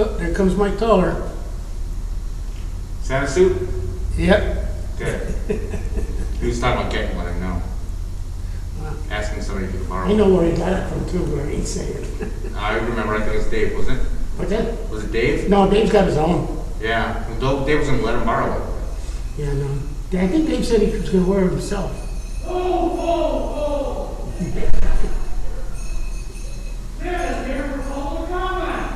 Oh, there comes Mike Toller. Santa suit? Yep. Good. He was talking about getting one, I know. Asking somebody if he could borrow I know one. where he got it from too, but I ain't saying it. I remember, I think it was Dave, wasn't it? What's that? Was it Dave? No, Dave's got his own. Yeah. Well, Dave was going to let him borrow it. Yeah, no. I think Dave said he was going to wear it himself. Yeah, here for public comment.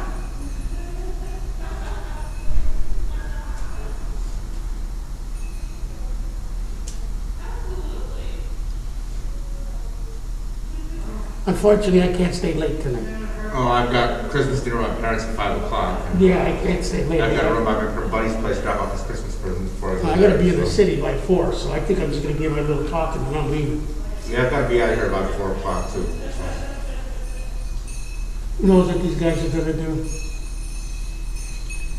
Unfortunately, I can't stay late tonight. Oh, I've got Christmas dinner with my parents at 5 o'clock. Yeah, I can't stay late. I've got to run by my buddy's place, drop off his Christmas present before I go I there, gotta be in the so- city by 4, so I think I'm just gonna give my little talk and then I'm leaving. Yeah, I've got to be out of here about 4 o'clock too. Who knows what these guys are gonna do?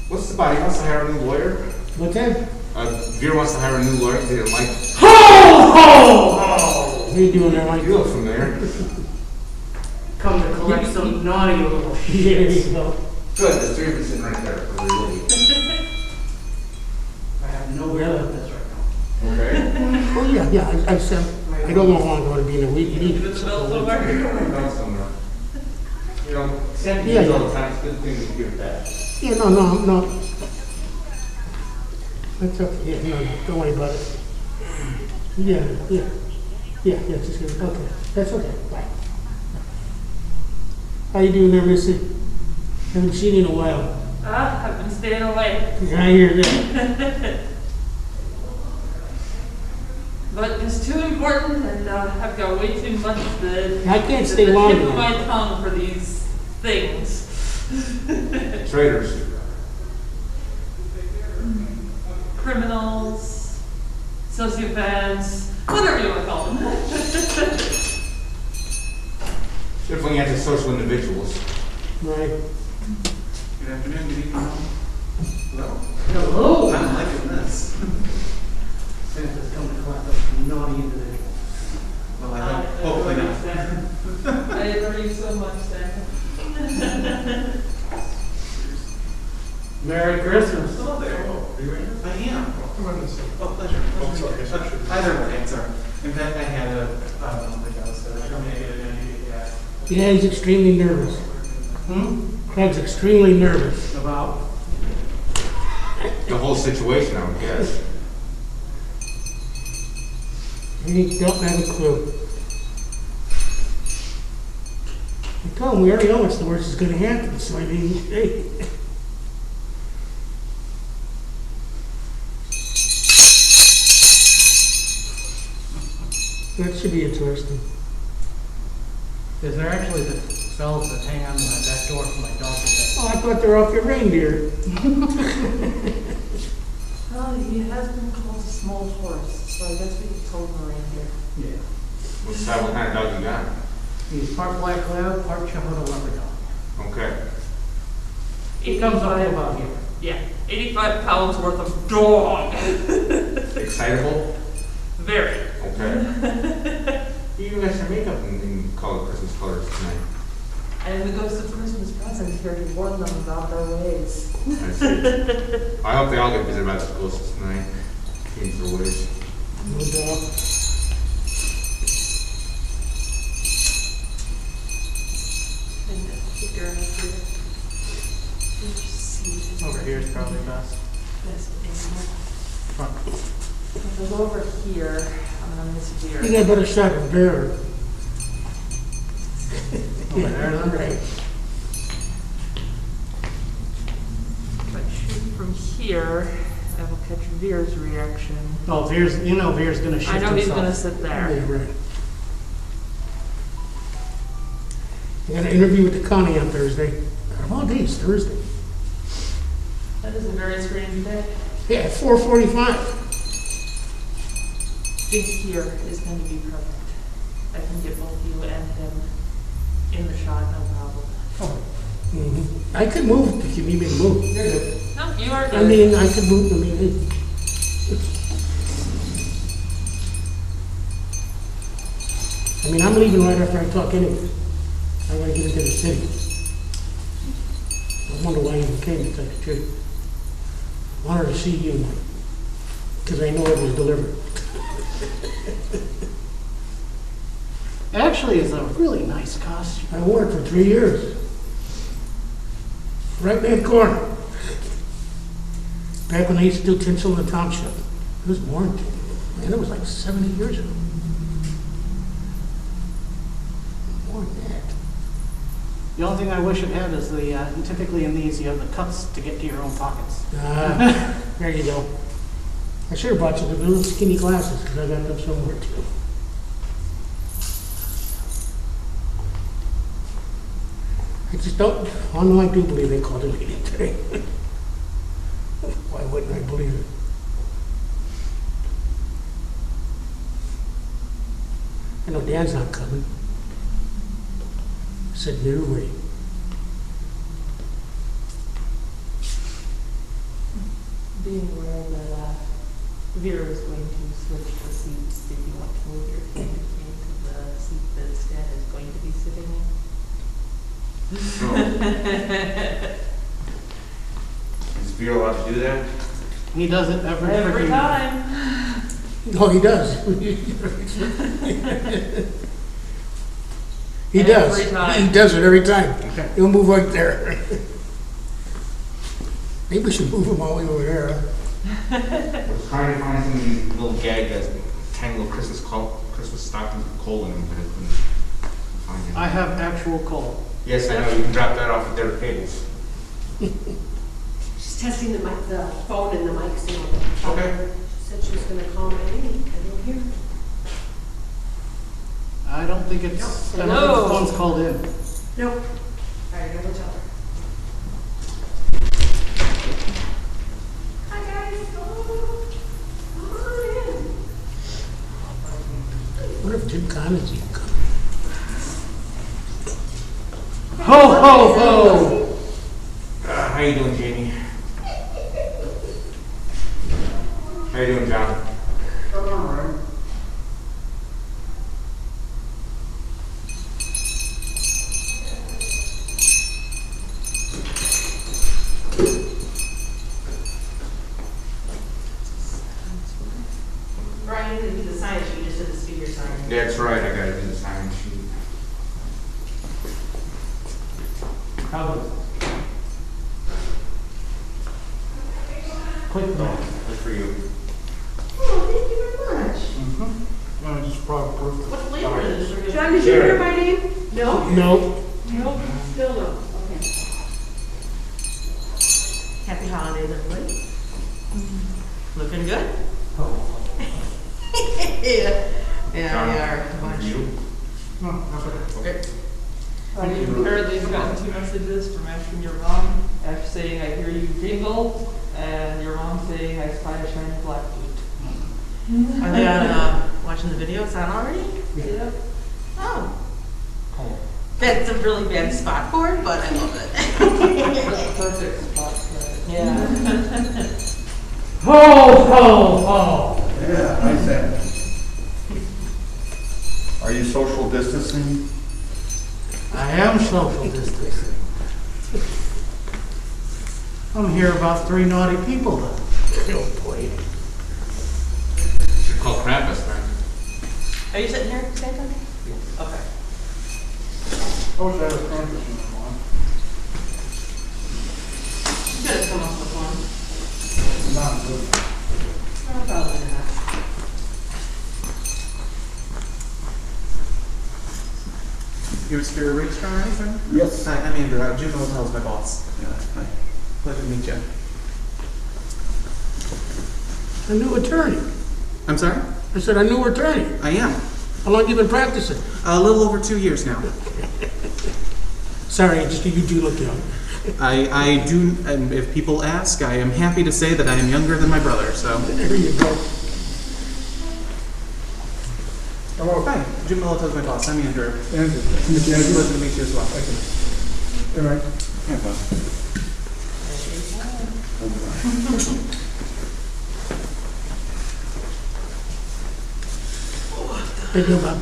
What's the body? He wants to hire a new lawyer? What's that? Veer wants to hire a new lawyer because he didn't like What are you doing there, Mike? you look familiar. Come to collect some naughty little Yeah, there shit. you go. Good, there's 3 of us sitting right there. For really. I have no way about this right now. Okay. Oh, yeah, I said, I don't want long to be in a week. You're going somewhere. You know, send Yeah, me all yeah. the time. It's a good thing to give back. Yeah, no. That's okay, yeah, no, don't worry about it. Yeah, just give it, okay, that's okay, bye. How you doing there, Missy? Haven't seen you in a while. I've been staying away. I hear that. But it's too important, and I've got way too much that I can't stay at the long tip of enough. my tongue for these things. Traitors. Criminals, sociopaths, whatever you want to call them. Definitely antisocial individuals. Right. Good afternoon, good evening. Hello. Hello. I'm liking this. Santa's come to collect some naughty individuals. Well, I hope, hopefully not. I adore you so much, Santa. Merry Christmas. Hello there. Are you ready? I am. Come on, Missy. Oh, pleasure. Oh, sorry. Hi there, Brian, sorry. In fact, I had a, like I was saying, I don't need to get it. Yeah, he's extremely nervous. Craig's extremely nervous. About The whole situation, I would guess. He don't have a clue. I told him we already know what's the worst is gonna happen, so I mean, hey. That should be interesting. is there actually the fellows that hang on my back door for my dog to pet? Oh, I thought they were off your reindeer. Well, he has been called a small horse, so I guess we could call him a reindeer. Yeah. What kind of dog you got? He's part black lab, part Chihuahua leopard dog. Okay. He comes up to about here. Yeah, 85 pounds worth of dog. Excitable? Very. Okay. You even got your makeup in color, Christmas colors tonight. And the ghost of Christmas present here to warn them about their ways. I see. I hope they all get visited by the ghosts tonight. Change their ways. No doubt. And the kicker here. Over here is probably best. Front. If I go over here, this You beer. got a better shot of bear. Over there, then? Right. If I shoot from here, I will catch Veer's reaction. Oh, Veer's, you know Veer's gonna shift I know he's gonna himself. sit there. Yeah, right. I got an interview with the county on Thursday. Of all days, Thursday. That is a very strange day. Yeah, at 4:45. This here is going to be perfect. I can get both you and him in the shot, no problem. I could move if you need me to move. You're good. No, you are good. I mean, I could move. I mean, I'm leaving right after I talk anyway. I want to get into the city. wonder why you came, to tell you the truth. Wanted to see you, because I know it was delivered. Actually, it's a really nice costume. I wore it for 3 years. Right in that corner. Back when I used to do tinsel in the township. It was more than, man, it was like 70 years ago. More than that. The only thing I wish it had is typically in these, you have the cups to get to your own pockets. There you go. I should have brought you the little skinny glasses, because I got them somewhere too. I just don't, oh no, I do believe they called a meeting today. Why wouldn't I believe it? I know Dan's not coming. I said, no way. Being aware that Vera is going to switch the seats if you want to move your seat into the seat that Stan is going to be sitting in. Is Vera allowed to do that? He does it every freaking- time. Oh, he does. He does. Every time. He does it every time. He'll move right there. Maybe we should move him all the way over there. Huh? I was trying to find some of these little gag tiny little Christmas stockings with coal in them, but I couldn't find it. I have actual coal. Yes, I know, you can drop that off at their tables. She's testing the mic, the phone and the mic signal. Okay. She said she was gonna call me, I don't hear her. I don't think it's, I don't think the phone's called in. Nope. All right, I will tell her. Hi guys, come on in. I wonder if Jim Connors even come. Ho, ho, ho! How you doing, Jamie? How you doing, John? Brian, you didn't do the sign sheet, you just did the speaker sign. That's right, I gotta do the sign sheet. How good? Quick note. Good for you. Oh, thank you very much. No, just probably proof. What flavor is this? John, did you hear my name? No? No. Nope, still no, okay. Happy holidays, everybody. Looking good? Yeah, yeah, we are a bunch. You? No, that's okay. Apparently, you've gotten 2 messages from asking your mom, after saying, I hear you jingle, and your mom saying, I spy a shiny black boot. Are they on, watching the video? It's on already? Yeah. Oh. That's a really bad spot for it, but I love it. Perfect spot for it. Yeah. Ho, ho, ho! Yeah, hi Sam. Are you social distancing? I am social distancing. I'm here about 3 naughty people though. Oh, boy. Should call Krampus, man. Are you sitting here, Santa? Okay. I wish I had a transition on. You gotta come up with one. Not good. No, probably not. You were Spirit Race or anything? Yes. Hi, I'm Andrew. Jim Hotel's my boss. Hi. Pleasure to meet you. A new attorney. I'm sorry? I said, a new attorney. I am. How long you been practicing? A little over 2 years now. Sorry, just you do look young. I do, and if people ask, I am happy to say that I am younger than my brother, so. There you go. Hello. Hi, Jim Milito's my boss. I'm Andrew. Andrew. Pleasure to meet you as well. All right. Thank you, Bob.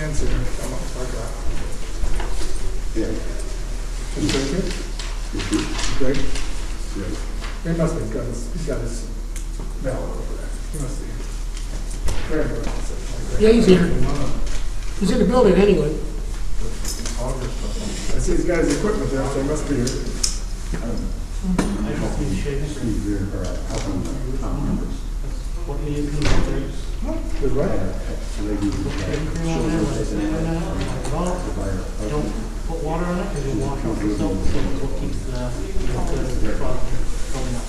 Stan's here. I'm up like that. Yeah. Is Greg here? Greg? He must have got he's got his bell over there. He must be. Greg. Yeah, he's here. He's in the building anyway. I see he's got his equipment there, so he must be here. What do you do? Good, right? Don't put water on it because you'll wash off the soap, so it will keep the frog going up.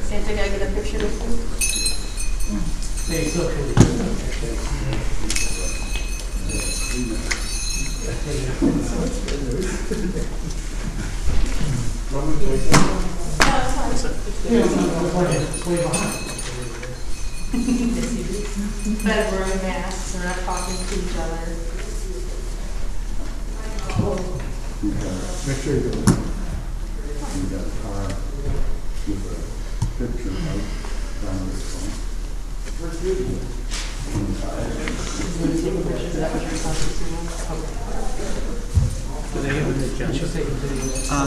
Santa guy get a picture of you? Hey, so Better wearing masks, they're not talking to each other. Make sure you do it. You got a car with a picture of down this phone.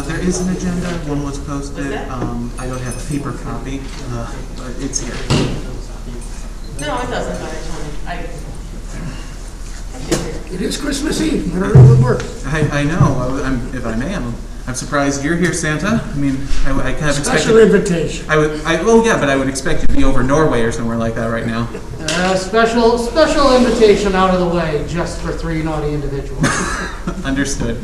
There is an agenda, one was posted, I don't have a paper copy, but it's here. No, it doesn't, but I It is Christmas Eve. I don't know what works. I know, if I may, I'm surprised you're here, Santa. I mean, I kind of expected. Special invitation. Well, yeah, but I would expect you to be over Norway or somewhere like that right now. special invitation out of the way, just for 3 naughty individuals. Understood.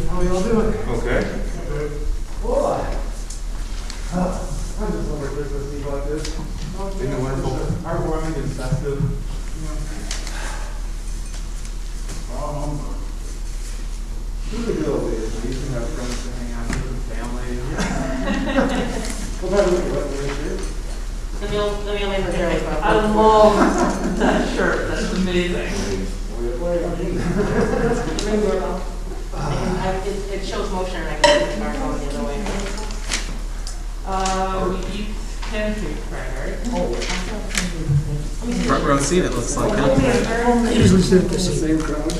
How are y'all doing? Okay. Hola. I'm just over Christmas Eve like this. Isn't it wonderful? Heartwarming and festive. Who's the good old days? We used to have friends to hang out with and family. We'll have a look at what we're here. Let me only look at it. I love that shirt, that's amazing. It shows motion and I can see the car going the other way. We eat pancake fried. Front row seat, it looks like, huh? Usually sit at the seat. Same crowd.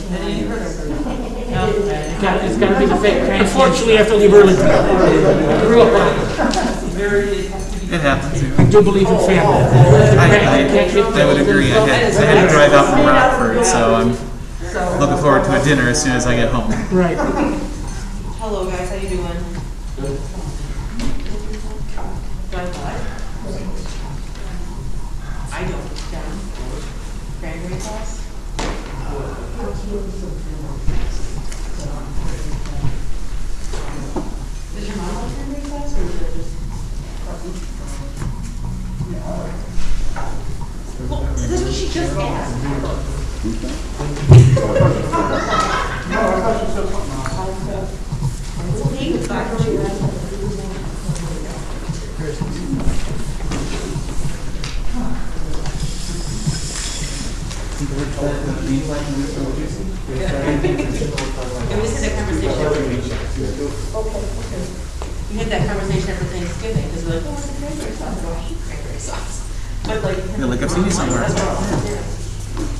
It's got to be the fake pancake. Unfortunately, I have to leave early. Grew up on It happens. it. I do believe in family. I would agree. I had to drive out from Rockford, so I'm looking forward to a dinner as soon as I get home. Right. Hello guys, how you doing? I don't. Yeah. Cranberry sauce? Does your mom like cranberry sauce or is it just? Well, this is what she just asked. No, I thought you said something else. We had that conversation after Thanksgiving, because we're like, oh, what's the cranberry sauce? Well, I hate cranberry sauce. But like. I feel like I've seen you somewhere.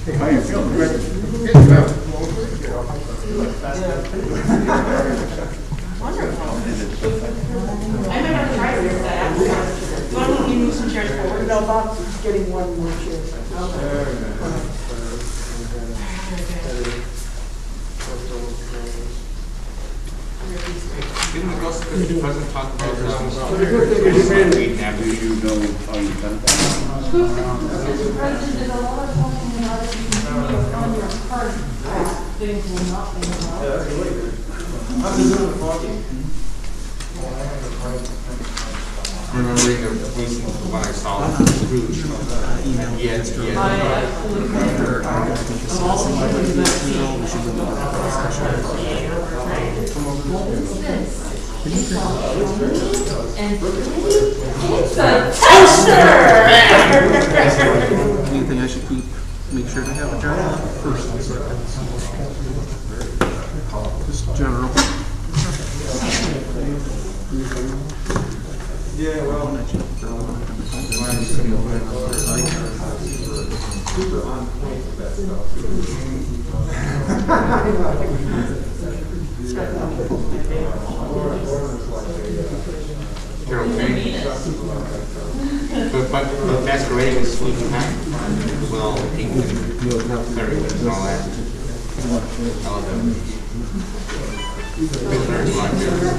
Hey, how you feeling, Greg? Wonderful. I might have to try to get that after. You want me to move some chairs forward? No, Bob's getting one more chair. Didn't the Ghost Christmas present talk about Do you know how you done that? Things will not be Yeah, that's really good. I'm just doing the foggy. remembering the one I saw. Anything I should keep, make sure to have a journal first. Just general. Yeah, well. Super on point with that But masquerading is sweet and happy. Well, pink and everything and all that. I love that. Pilsner is my favorite.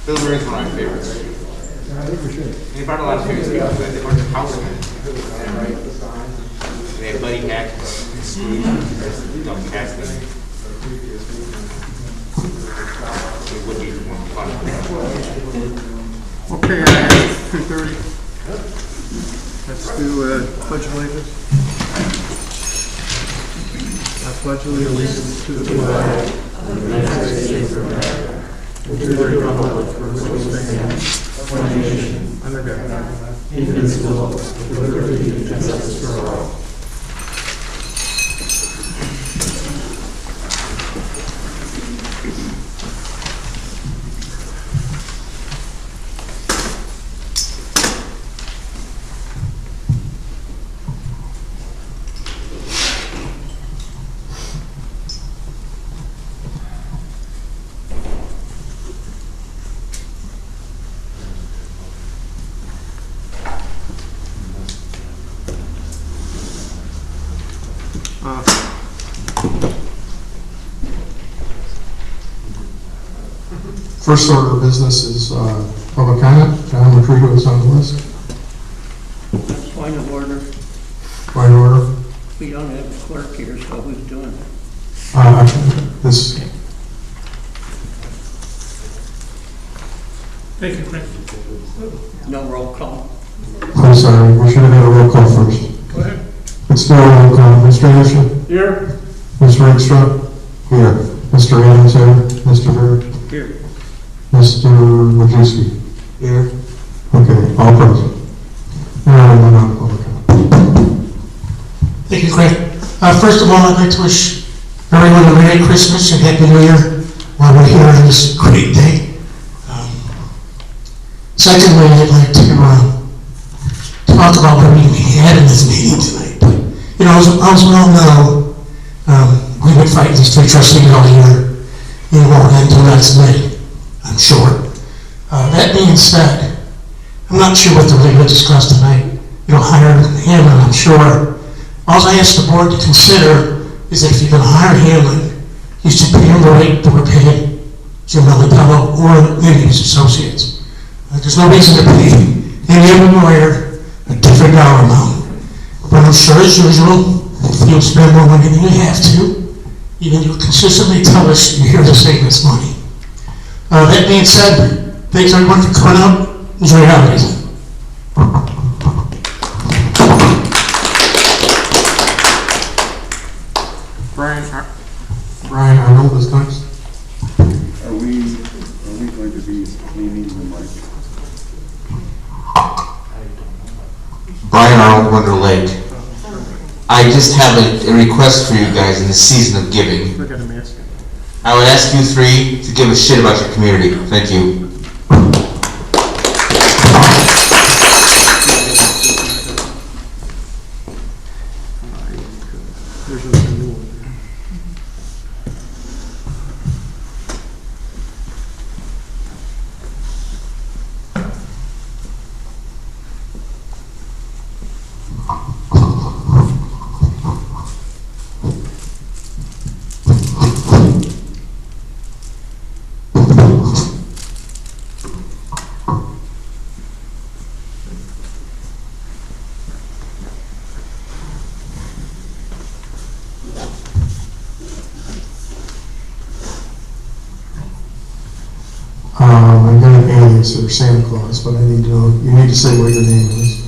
Pilsner is one of my favorites. They brought a lot of famous people to that. They brought the Houseman. They had Buddy Hack, Scrooge, Doug Cassidy. It would be more fun. Okay, 2:30. Let's do pledge allegiance. I pledge allegiance to the flag of the United States of America, and to the republic for which it stands, one nation, under God, indivisible, with liberty and justice for all. First order of business is public comment. John McCready is on the list. Point of order. Point of order. We don't have a clerk here, so who's doing it? This. Thank you, Frank. No roll call. I'm sorry, we should have had a roll call first. Go ahead. Let's do a roll call. Mr. Anderson? Here. Mr. Rickstrup? Here. Mr. Adams here. Mr. Bird? Here. Mr. Majewski? Here. Okay, all present. Now, we're on public comment. Thank you, Craig. First of all, I'd like to wish everyone a Merry Christmas and Happy New Year while we're here on this great day. Secondly, I'd like to talk about what we had in this meeting tonight. But, you know, as we all know, we've been fighting these three trustees all year. You won't end until next May, I'm sure. That being said, I'm not sure what they're really going to discuss tonight. You know, hiring Hamlin, I'm sure. All I ask the board to consider is that if you're going to hire Hamlin, you should pay him the rate that we're paying Jim Melipello or any of his associates. There's no reason to pay any other lawyer a different dollar amount. But I'm sure, as usual, if you'll spend more money than you have to, you'll consistently tell us you're here to save us money. That being said, thanks everyone for coming out. Enjoy your holidays. Brian Arnold is next. Are we going to be cleaning the mic? Brian Arnold, Wonder Lake. I just have a request for you guys in the season of giving. I would ask you three to give a shit about your community. Thank you. alias or Santa Claus, but I need to know, you need to say what your name is.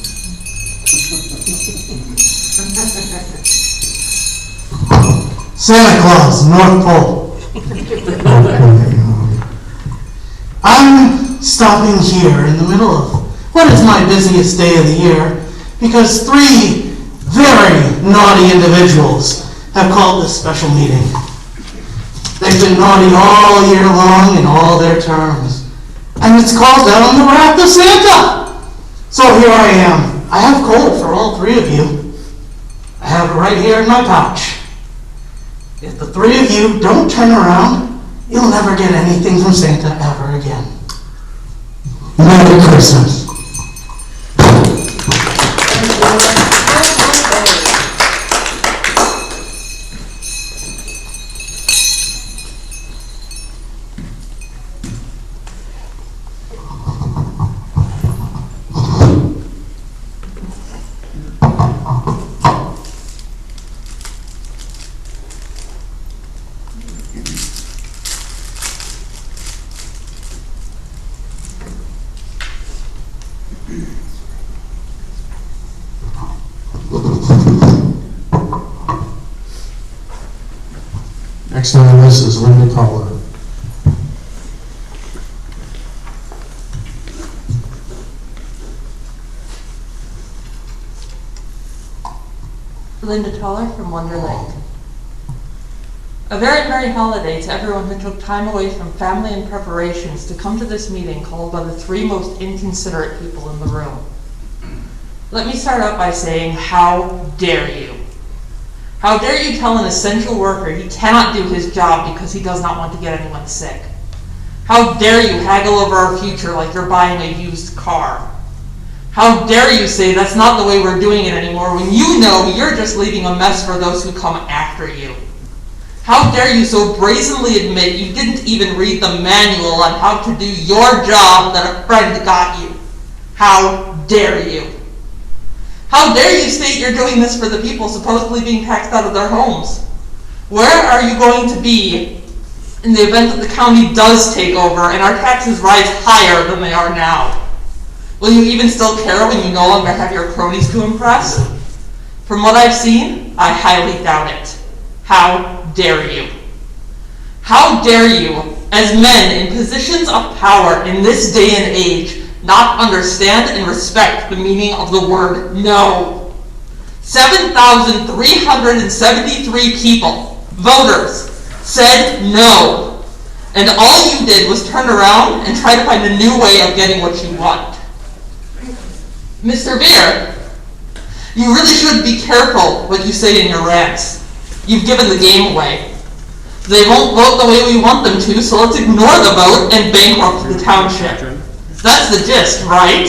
Santa Claus, North Pole. I'm stopping here in the middle of what is my busiest day of the year because 3 very naughty individuals have called this special meeting. They've been naughty all year long in all their terms. And it's called down the wrath of Santa. So here I am. I have coal for all 3 of you. I have it right here in my pouch. If the 3 of you don't turn around, you'll never get anything from Santa ever again. Merry Christmas. Next on the list is Linda Collar. Linda Toller from Wonder Lake. A very merry holiday to everyone who took time away from family and preparations to come to this meeting called by the 3 most inconsiderate people in the room. Let me start out by saying, how dare you? How dare you tell an essential worker he cannot do his job because he does not want to get anyone sick? How dare you haggle over our future like you're buying a used car? How dare you say that's not the way we're doing it anymore when you know you're just leaving a mess for those who come after you? How dare you so brazenly admit you didn't even read the manual on how to do your job that a friend got you? How dare you? How dare you state you're doing this for the people supposedly being taxed out of their homes? Where are you going to be in the event that the county does take over and our taxes rise higher than they are now? Will you even still care when you no longer have your cronies to impress? From what I've seen, I highly doubt it. How dare you? How dare you, as men in positions of power in this day and age, not understand and respect the meaning of the word no? 7,373 people, voters, said no. And all you did was turn around and try to find a new way of getting what you want. Mr. Beer, you really should be careful what you say in your rants. You've given the game away. They won't vote the way we want them to, so let's ignore the vote and bankrupt the township. That's the gist, right?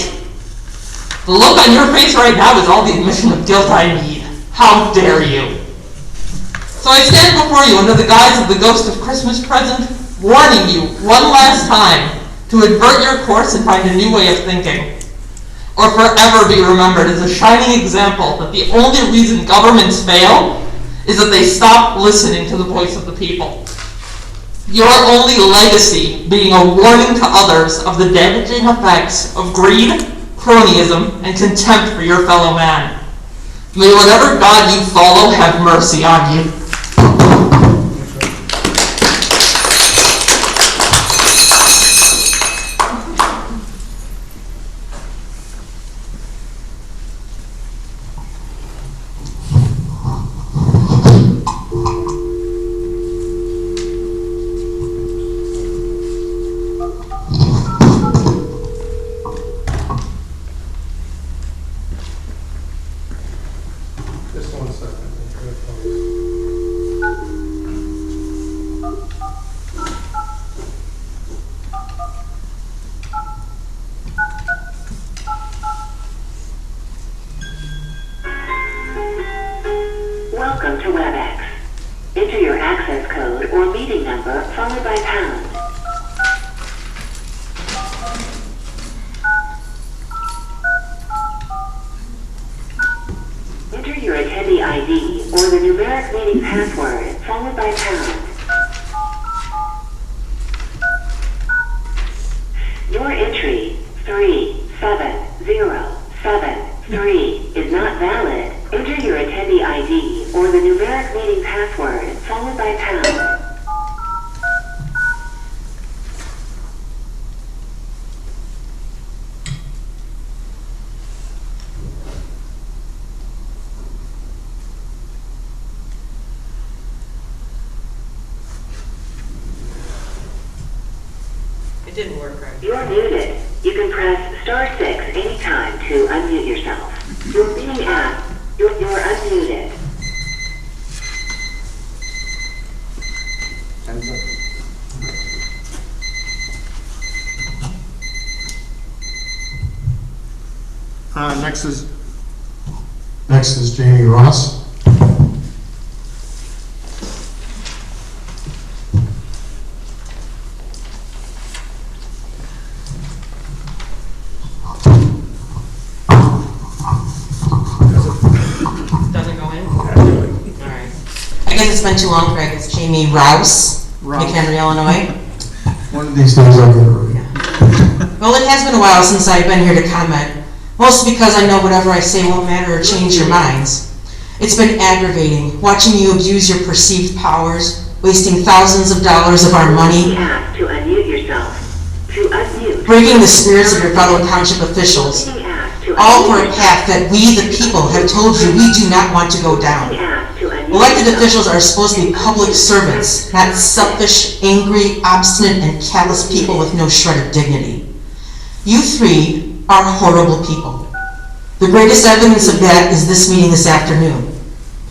The look on your face right now is all the admission of guilt I need. How dare you? So I stand before you under the guise of the ghost of Christmas present, warning you one last time to invert your course and find a new way of thinking. Or forever be remembered as a shining example that the only reason governments fail is that they stop listening to the voice of the people. Your only legacy being a warning to others of the damaging effects of greed, cronyism, and contempt for your fellow man. May whatever God you follow have mercy on you. Just 1 second. Welcome to WebEx. Enter your access code or meeting number followed by pound. Enter your attendee ID or the numeric meeting password followed by pound. Your entry didn't work right. You're muted. You can press *6 anytime to unmute yourself. You're being asked. You're unmuted. 10 seconds. Next is Jamie Ross. Doesn't go in? Alright. I guess it's been too long, Craig. It's Jamie Rouse, Mchenry, Illinois. One of these days I'll get it right. Well, it has been a while since I've been here to comment, mostly because I know whatever I say won't matter or change your minds. It's been aggravating, watching you abuse your perceived powers, wasting thousands of dollars of our money, To unmute yourself. To unmute. breaking the spirits of your fellow township officials, all for a path that we, the people, have told you we do not want to go down. Elected officials are supposed to be public servants, not selfish, angry, obstinate, and callous people with no shred of dignity. You three are horrible people. The greatest evidence of that is this meeting this afternoon.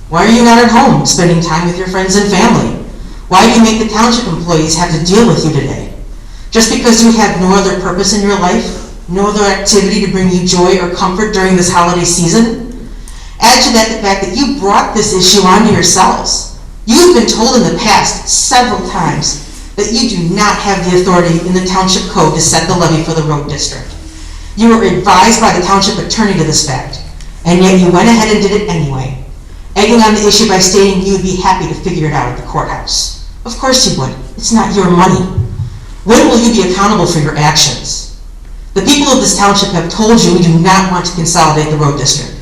Why are you not at home, spending time with your friends and family? Why do you make the township employees have to deal with you today? Just because you have no other purpose in your life? No other activity to bring you joy or comfort during this holiday season? Add to that the fact that you brought this issue onto yourselves. You've been told in the past several times that you do not have the authority in the township code to set the levy for the road district. You were advised by the township attorney to this fact, and yet you went ahead and did it anyway, egging on the issue by stating you would be happy to figure it out at the courthouse. Of course you would. It's not your money. When will you be accountable for your actions? The people of this township have told you we do not want to consolidate the road district.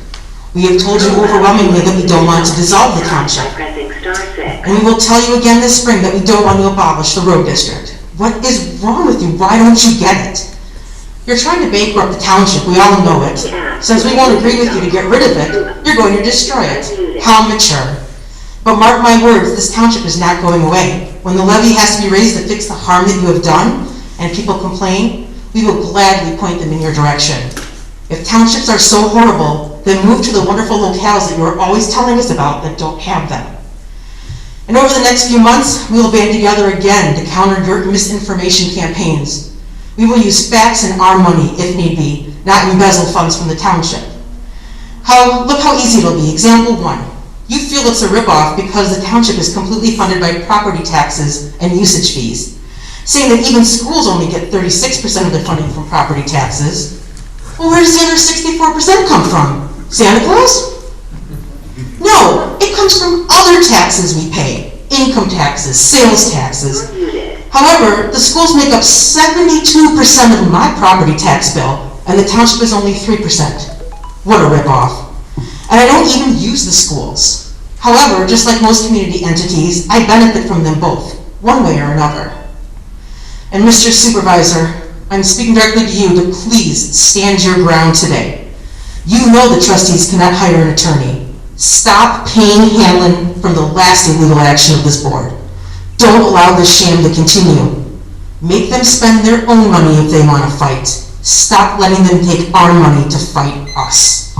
We have told you overwhelmingly that we don't want to dissolve the township. And we will tell you again this spring that we don't want to abolish the road district. What is wrong with you? Why don't you get it? You're trying to bankrupt the township, we all know it. Since we won't agree with you to get rid of it, you're going to destroy it. How mature. But mark my words, this township is not going away. When the levy has to be raised to fix the harm that you have done, and people complain, we will gladly point them in your direction. If townships are so horrible, then move to the wonderful locales that you are always telling us about that don't have them. And over the next few months, we will band together again to counter your misinformation campaigns. We will use facts and our money, if need be, not embezzle funds from the township. Look how easy it'll be. Example 1. You feel it's a ripoff because the township is completely funded by property taxes and usage fees, saying that even schools only get 36% of their funding from property taxes. Well, where does the other 64% come from? Santa Claus? No, it comes from other taxes we pay. Income taxes, sales taxes. However, the schools make up 72% of my property tax bill, and the township is only 3%. What a ripoff. And I don't even use the schools. However, just like most community entities, I benefit from them both, one way or another. And Mr. Supervisor, I'm speaking directly to you to please stand your ground today. You know the trustees cannot hire an attorney. Stop paying Hanlon from the last illegal action of this board. Don't allow this sham to continue. Make them spend their own money if they want to fight. Stop letting them take our money to fight us.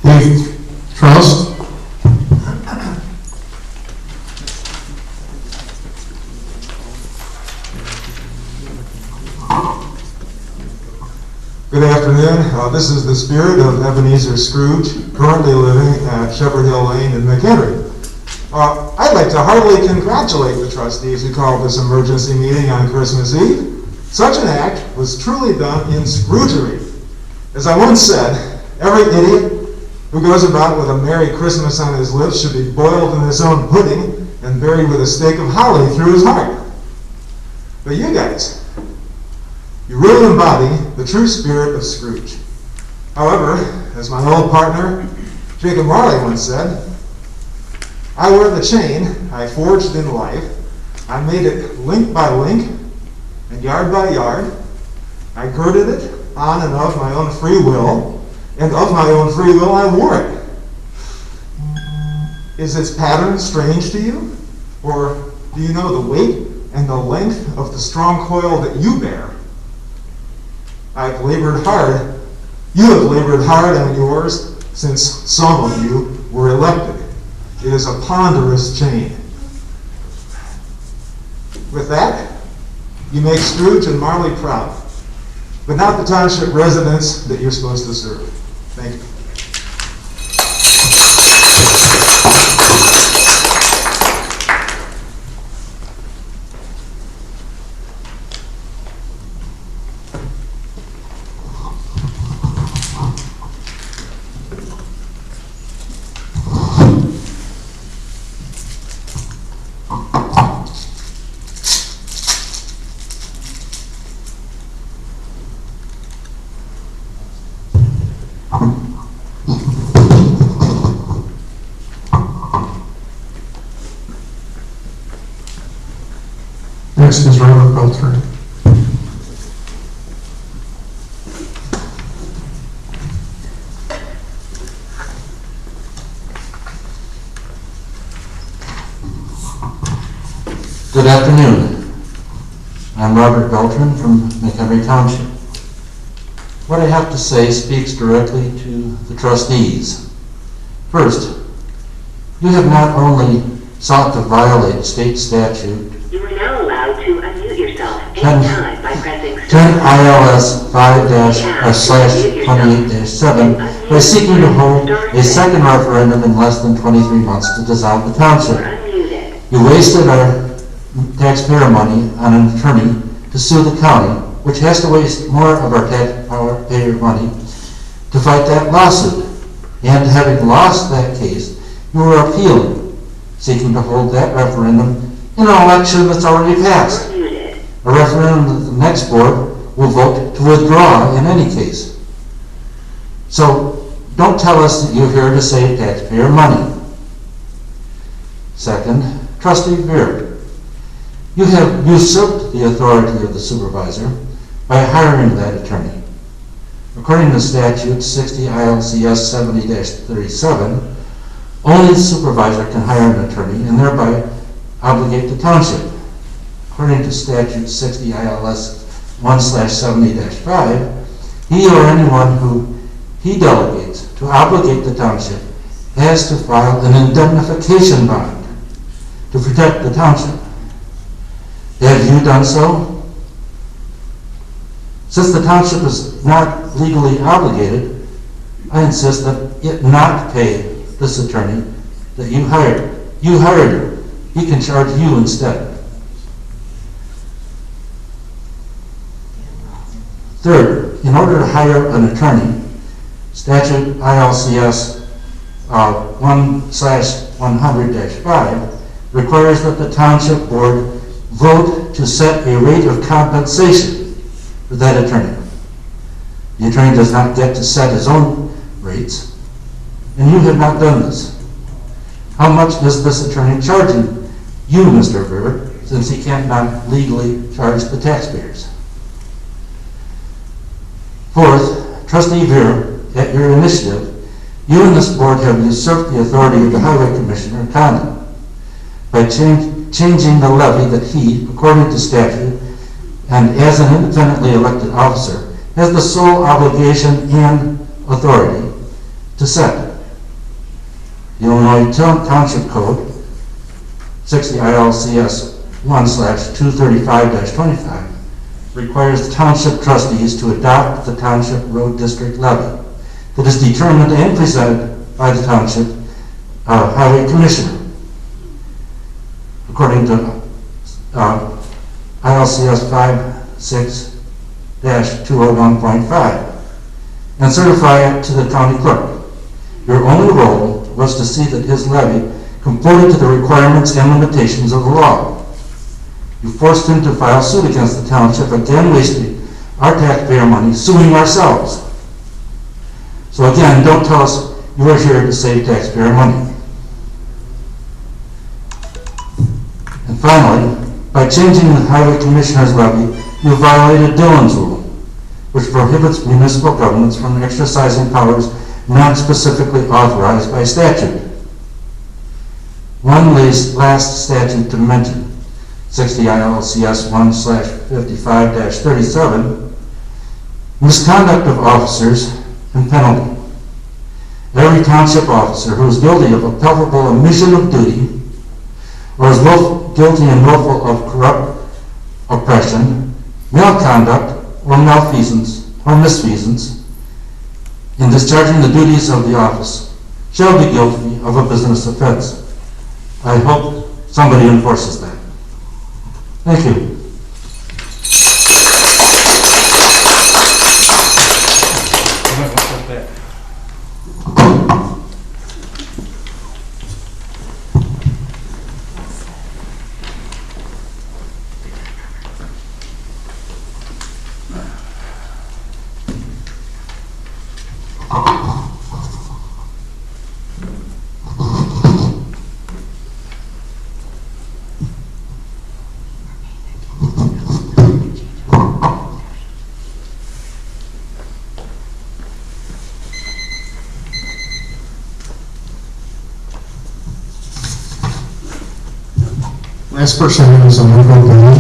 Dave Trust. Good afternoon. This is the spirit of Ebenezer Scrooge, currently living at Shepherd Hill Lane in Mchenry. I'd like to heartily congratulate the trustees who called this emergency meeting on Christmas Eve. Such an act was truly done in Scroogery. As I once said, every idiot who goes about with a Merry Christmas on his lips should be boiled in his own pudding and buried with a stake of holly through his heart. But you guys, you really embody the true spirit of Scrooge. However, as my old partner, Jacob Marley once said, I wear the chain I forged in life. I made it link by link and yard by yard. I girded it on and of my own free will, and of my own free will I wore it. Is its pattern strange to you? Or do you know the weight and the length of the strong coil that you bear? I've labored hard. You have labored hard on yours since some of you were elected. It is a ponderous chain. With that, you make Scrooge and Marley proud, but not the township residents that you're supposed to serve. Thank you. Next is Robert Beltran. Good afternoon. I'm Robert Beltran from Mchenry Township. What I have to say speaks directly to the trustees. First, you have not only sought to violate state statute You are now allowed to unmute yourself 10 anytime by pressing 10 ILS 5-/28-7 by seeking to hold a second referendum in less than 23 months to dissolve the township. You wasted our taxpayer money on an attorney to sue the county, which has to waste more of our taxpayer money to fight that lawsuit. And having lost that case, you are appealing, seeking to hold that referendum in an election that's already passed. A referendum that the next board will vote to withdraw in any case. So don't tell us that you're here to save taxpayer money. Second, Trustee Beard, you have usurped the authority of the supervisor by hiring that attorney. According to statute 60 ILCS 70-37, only the supervisor can hire an attorney and thereby obligate the township. According to statute 60 ILS 1/70-5, he or anyone who he delegates to obligate the township has to file an indemnification bond to protect the township. Have you done so? Since the township is not legally obligated, I insist that it not pay this attorney that you hired. You hired her. He can charge you instead. Third, in order to hire an attorney, statute ILCS 1/100-5 requires that the township board vote to set a rate of compensation for that attorney. The attorney does not get to set his own rates, and you have not done this. How much is this attorney charging you, Mr. Beard, since he cannot legally charge the taxpayers? Fourth, Trustee Beard, at your initiative, you and this board have usurped the authority of the Highway Commissioner, Condon, by changing the levy that he, according to statute, and as an independently elected officer, has the sole obligation and authority to set. The Illinois Township Code, 60 ILCS 1/235-25, requires the township trustees to adopt the township road district levy that is determined and presented by the township highway commissioner. According to ILCS 56-201.5, and certify it to the county clerk. Your only role was to see that his levy comported to the requirements and limitations of the law. You forced him to file suit against the township, again wasting our taxpayer money, suing ourselves. So again, don't tell us you are here to save taxpayer money. And finally, by changing the highway commissioner's levy, you violated Dillon's rule, which prohibits municipal governments from exercising powers not specifically authorized by statute. One last statute to mention, 60 ILCS 1/55-37, misconduct of officers and penalty. Every township officer who is guilty of a palpable omission of duty or is guilty and willful of corrupt oppression, malconduct, or malfeasance or misfeasance in discharging the duties of the office shall be guilty of a business offense. I hope somebody enforces that. Thank you. Last person is a legal guy.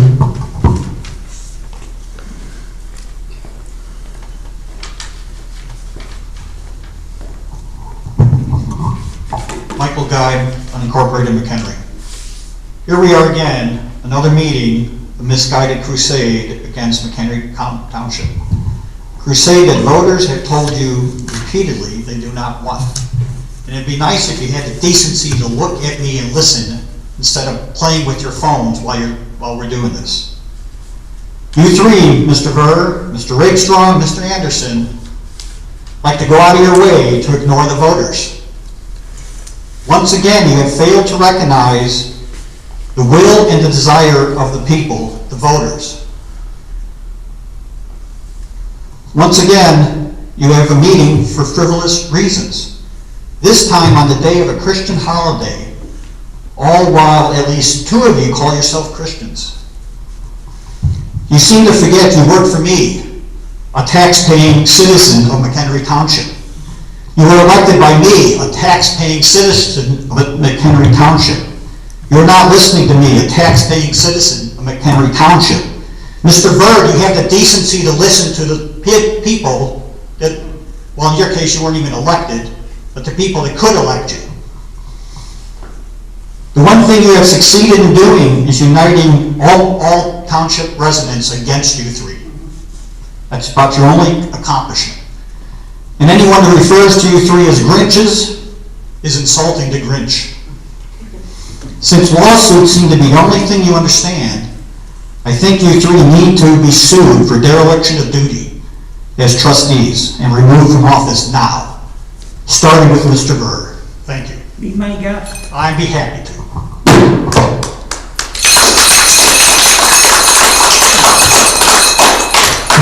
Michael Guy, unincorporated Mchenry. Here we are again, another meeting, a misguided crusade against Mchenry Township. Crusade that voters have told you repeatedly they do not want. And it'd be nice if you had the decency to look at me and listen instead of playing with your phones while we're doing this. You three, Mr. Ver, Mr. Rakestrong, Mr. Anderson, like to go out of your way to ignore the voters. Once again, you have failed to recognize the will and the desire of the people, the voters. Once again, you have a meeting for frivolous reasons. This time on the day of a Christian holiday, all while at least two of you call yourself Christians. You seem to forget you work for me, a tax-paying citizen of Mchenry Township. You were elected by me, a tax-paying citizen of Mchenry Township. You're not listening to me, a tax-paying citizen of Mchenry Township. Mr. Bird, you have the decency to listen to the people that, well, in your case, you weren't even elected, but the people that could elect you. The one thing you have succeeded in doing is uniting all township residents against you three. That's about your only accomplishment. And anyone who refers to you three as Grinches is insulting to Grinch. Since lawsuits seem to be the only thing you understand, I think you three need to be sued for dereliction of duty as trustees and removed from office now, starting with Mr. Berg. Thank you. Be my guest. I'd be happy to.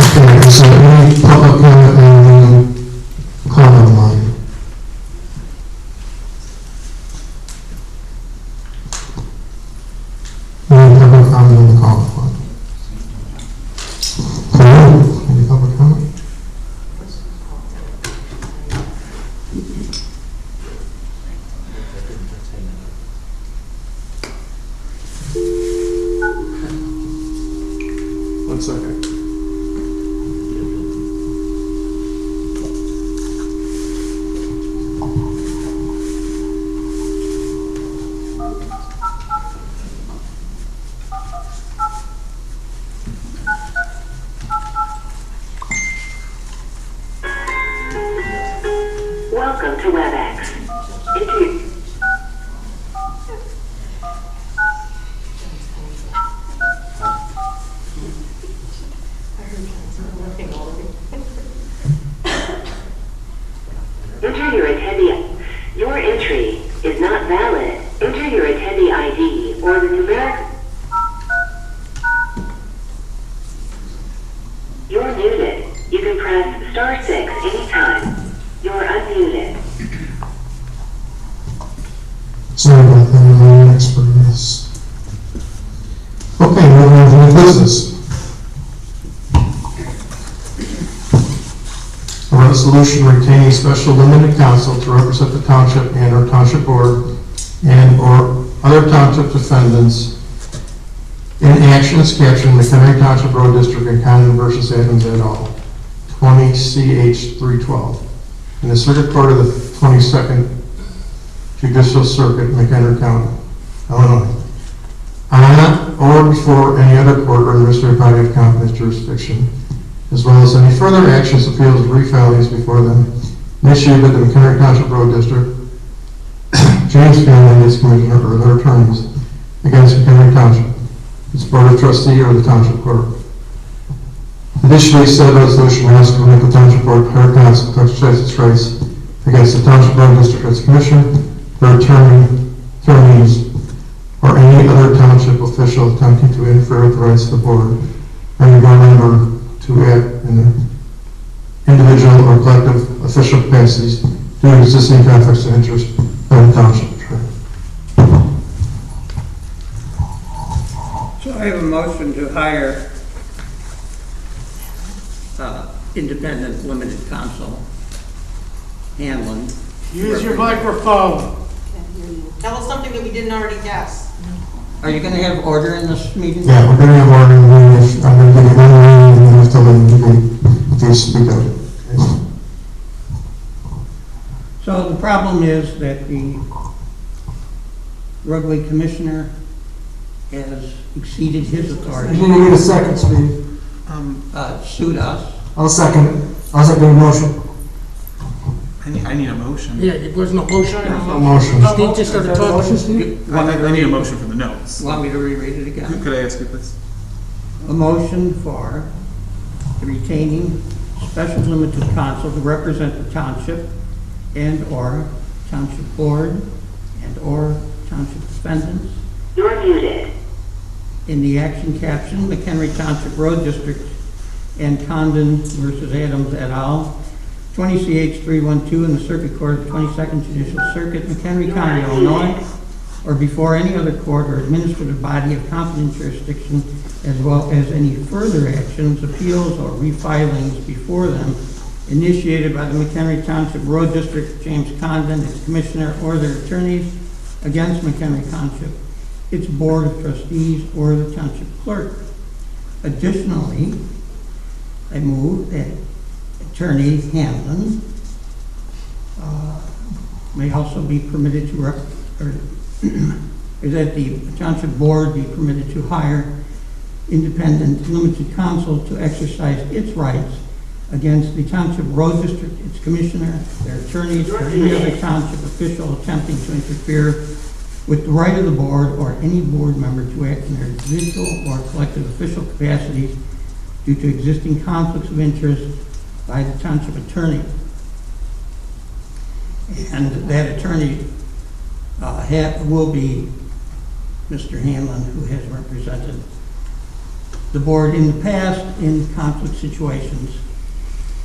Okay, is there any public comment line? Any public comment on the call line? Any public comment? One second. Welcome to WebEx. Enter your attendee. Your entry is not valid. Enter your attendee ID or the numeric. You're muted. You can press *6 anytime. You're unmuted. Sorry about that, I'm not an expert in this. Okay, moving on to new business. A resolution retaining special limited counsel to represent the township and/or township board and/or other township defendants in actions captured in McHenry Township Road District and Condon versus Adams et al., 20 CH 312, in the Circuit Court of the 22nd Judicial Circuit, McHenry County, Illinois, on or before any other court or administrative body of competent jurisdiction, as well as any further actions, appeals, or refilings before them initiated by the McHenry Township Road District, James Family, its commissioner, or their attorneys against McHenry Township, its board of trustee, or the township clerk. Additionally, said resolution asks to make the township board hire counsel to exercise its rights against the township road district, its commissioner, their attorneys, or any other township official attempting to interfere with the rights of the board, and one member to act in the individual or collective official capacities due to existing conflicts of interest by the township. So I have a motion to hire independent limited counsel, Hanlon. Use your microphone. Tell us something that we didn't already guess. Are you going to have order in this meeting? Yeah, we're going to have order in the meeting. I'm going to give you one meeting and you have to let me speak of it. So the problem is that the roadway commissioner has exceeded his authority. You need to get a second, Steve. Sued us. I'll second it. I'll second the motion. I need a motion. Yeah, there was no motion. No motion. Steve just started talking. I need a motion for the notes. Want me to reread it again? Could I ask you, please? A motion for retaining special limited counsel to represent the township and/or township board and/or township defendants. You're muted. In the action caption, McHenry Township Road District and Condon versus Adams et al., 20 CH 312 in the Circuit Court of the 22nd Judicial Circuit, McHenry County, Illinois, or before any other court or administrative body of competent jurisdiction, as well as any further actions, appeals, or refilings before them initiated by the McHenry Township Road District, James Condon, its commissioner, or their attorneys against McHenry Township, its board of trustees, or the township clerk. Additionally, I move that Attorney Hanlon may also be permitted to or that the township board be permitted to hire independent limited counsel to exercise its rights against the township road district, its commissioner, their attorneys, or any other township official attempting to interfere with the right of the board or any board member to act in their individual or collective official capacities due to existing conflicts of interest by the township attorney. And that attorney will be Mr. Hanlon, who has represented the board in the past in conflict situations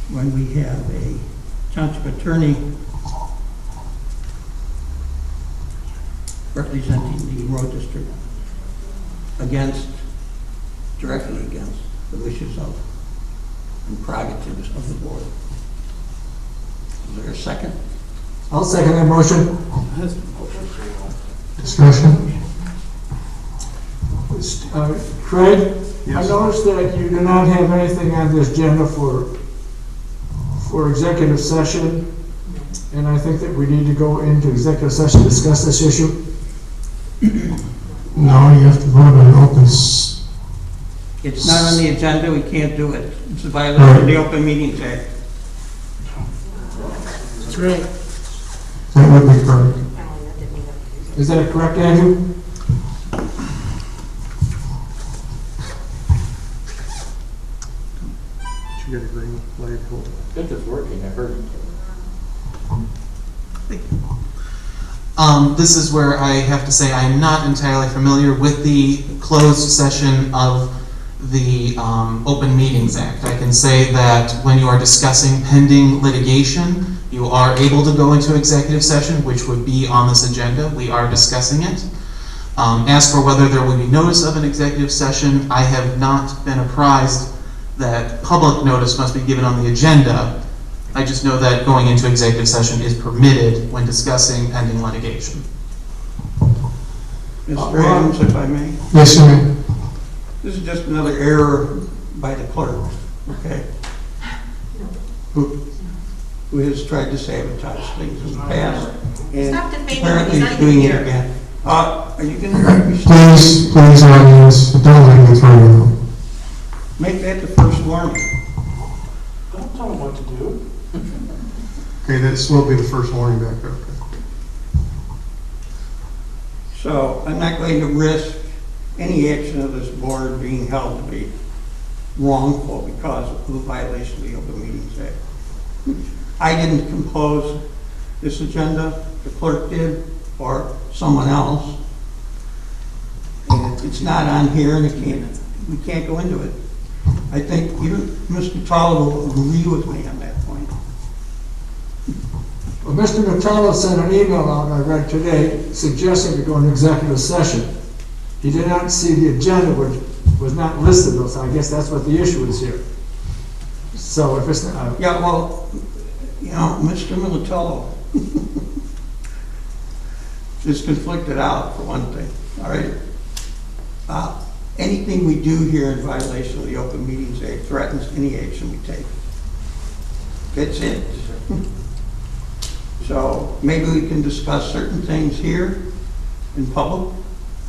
when we have a township attorney representing the road district directly against the wishes of and prerogatives of the board. Is there a second? I'll second that motion. Discussion? Craig, Yes. I noticed that you do not have anything on this agenda for executive session, and I think that we need to go into executive session to discuss this issue. No, you have to vote on open. It's not on the agenda, we can't do it. It's a violation of the Open Meetings Act. That's right. That would be correct. Is that correct, Andrew? You got a green light. Hold on. If it's working, I heard it. This is where I have to say I am not entirely familiar with the closed session of the Open Meetings Act. I can say that when you are discussing pending litigation, you are able to go into executive session, which would be on this agenda. We are discussing it. As for whether there would be notice of an executive session, I have not been apprised that public notice must be given on the agenda. I just know that going into executive session is permitted when discussing pending litigation. Mr. Adams, if I may. Yes, sir. This is just another error by the clerk, okay? Who has tried to sabotage things in the past. And Stop defaming him, apparently he's he's not doing even it here. again. Are you gonna Please, audience, don't let me throw you out. make that the first warning? Don't tell them what to do. Okay, this will be the first warning back there. So I'm not going to risk any action of this board being held to be wrongful because of the violation of the Open Meetings Act. I didn't compose this agenda, the clerk did, or someone else. And it's not on here and we can't go into it. I think even Mr. Tolliver will agree with me on that point. Well, Mr. Nutella sent an email out I read today suggesting to go into executive session. He did not see the agenda, which was not listed, so I guess that's what the issue is here. So if it's not... Yeah, well, you know, Mr. Militello is conflicted out, for one thing, all right? Anything we do here in violation of the Open Meetings Act threatens any action we take. That's it. So maybe we can discuss certain things here in public.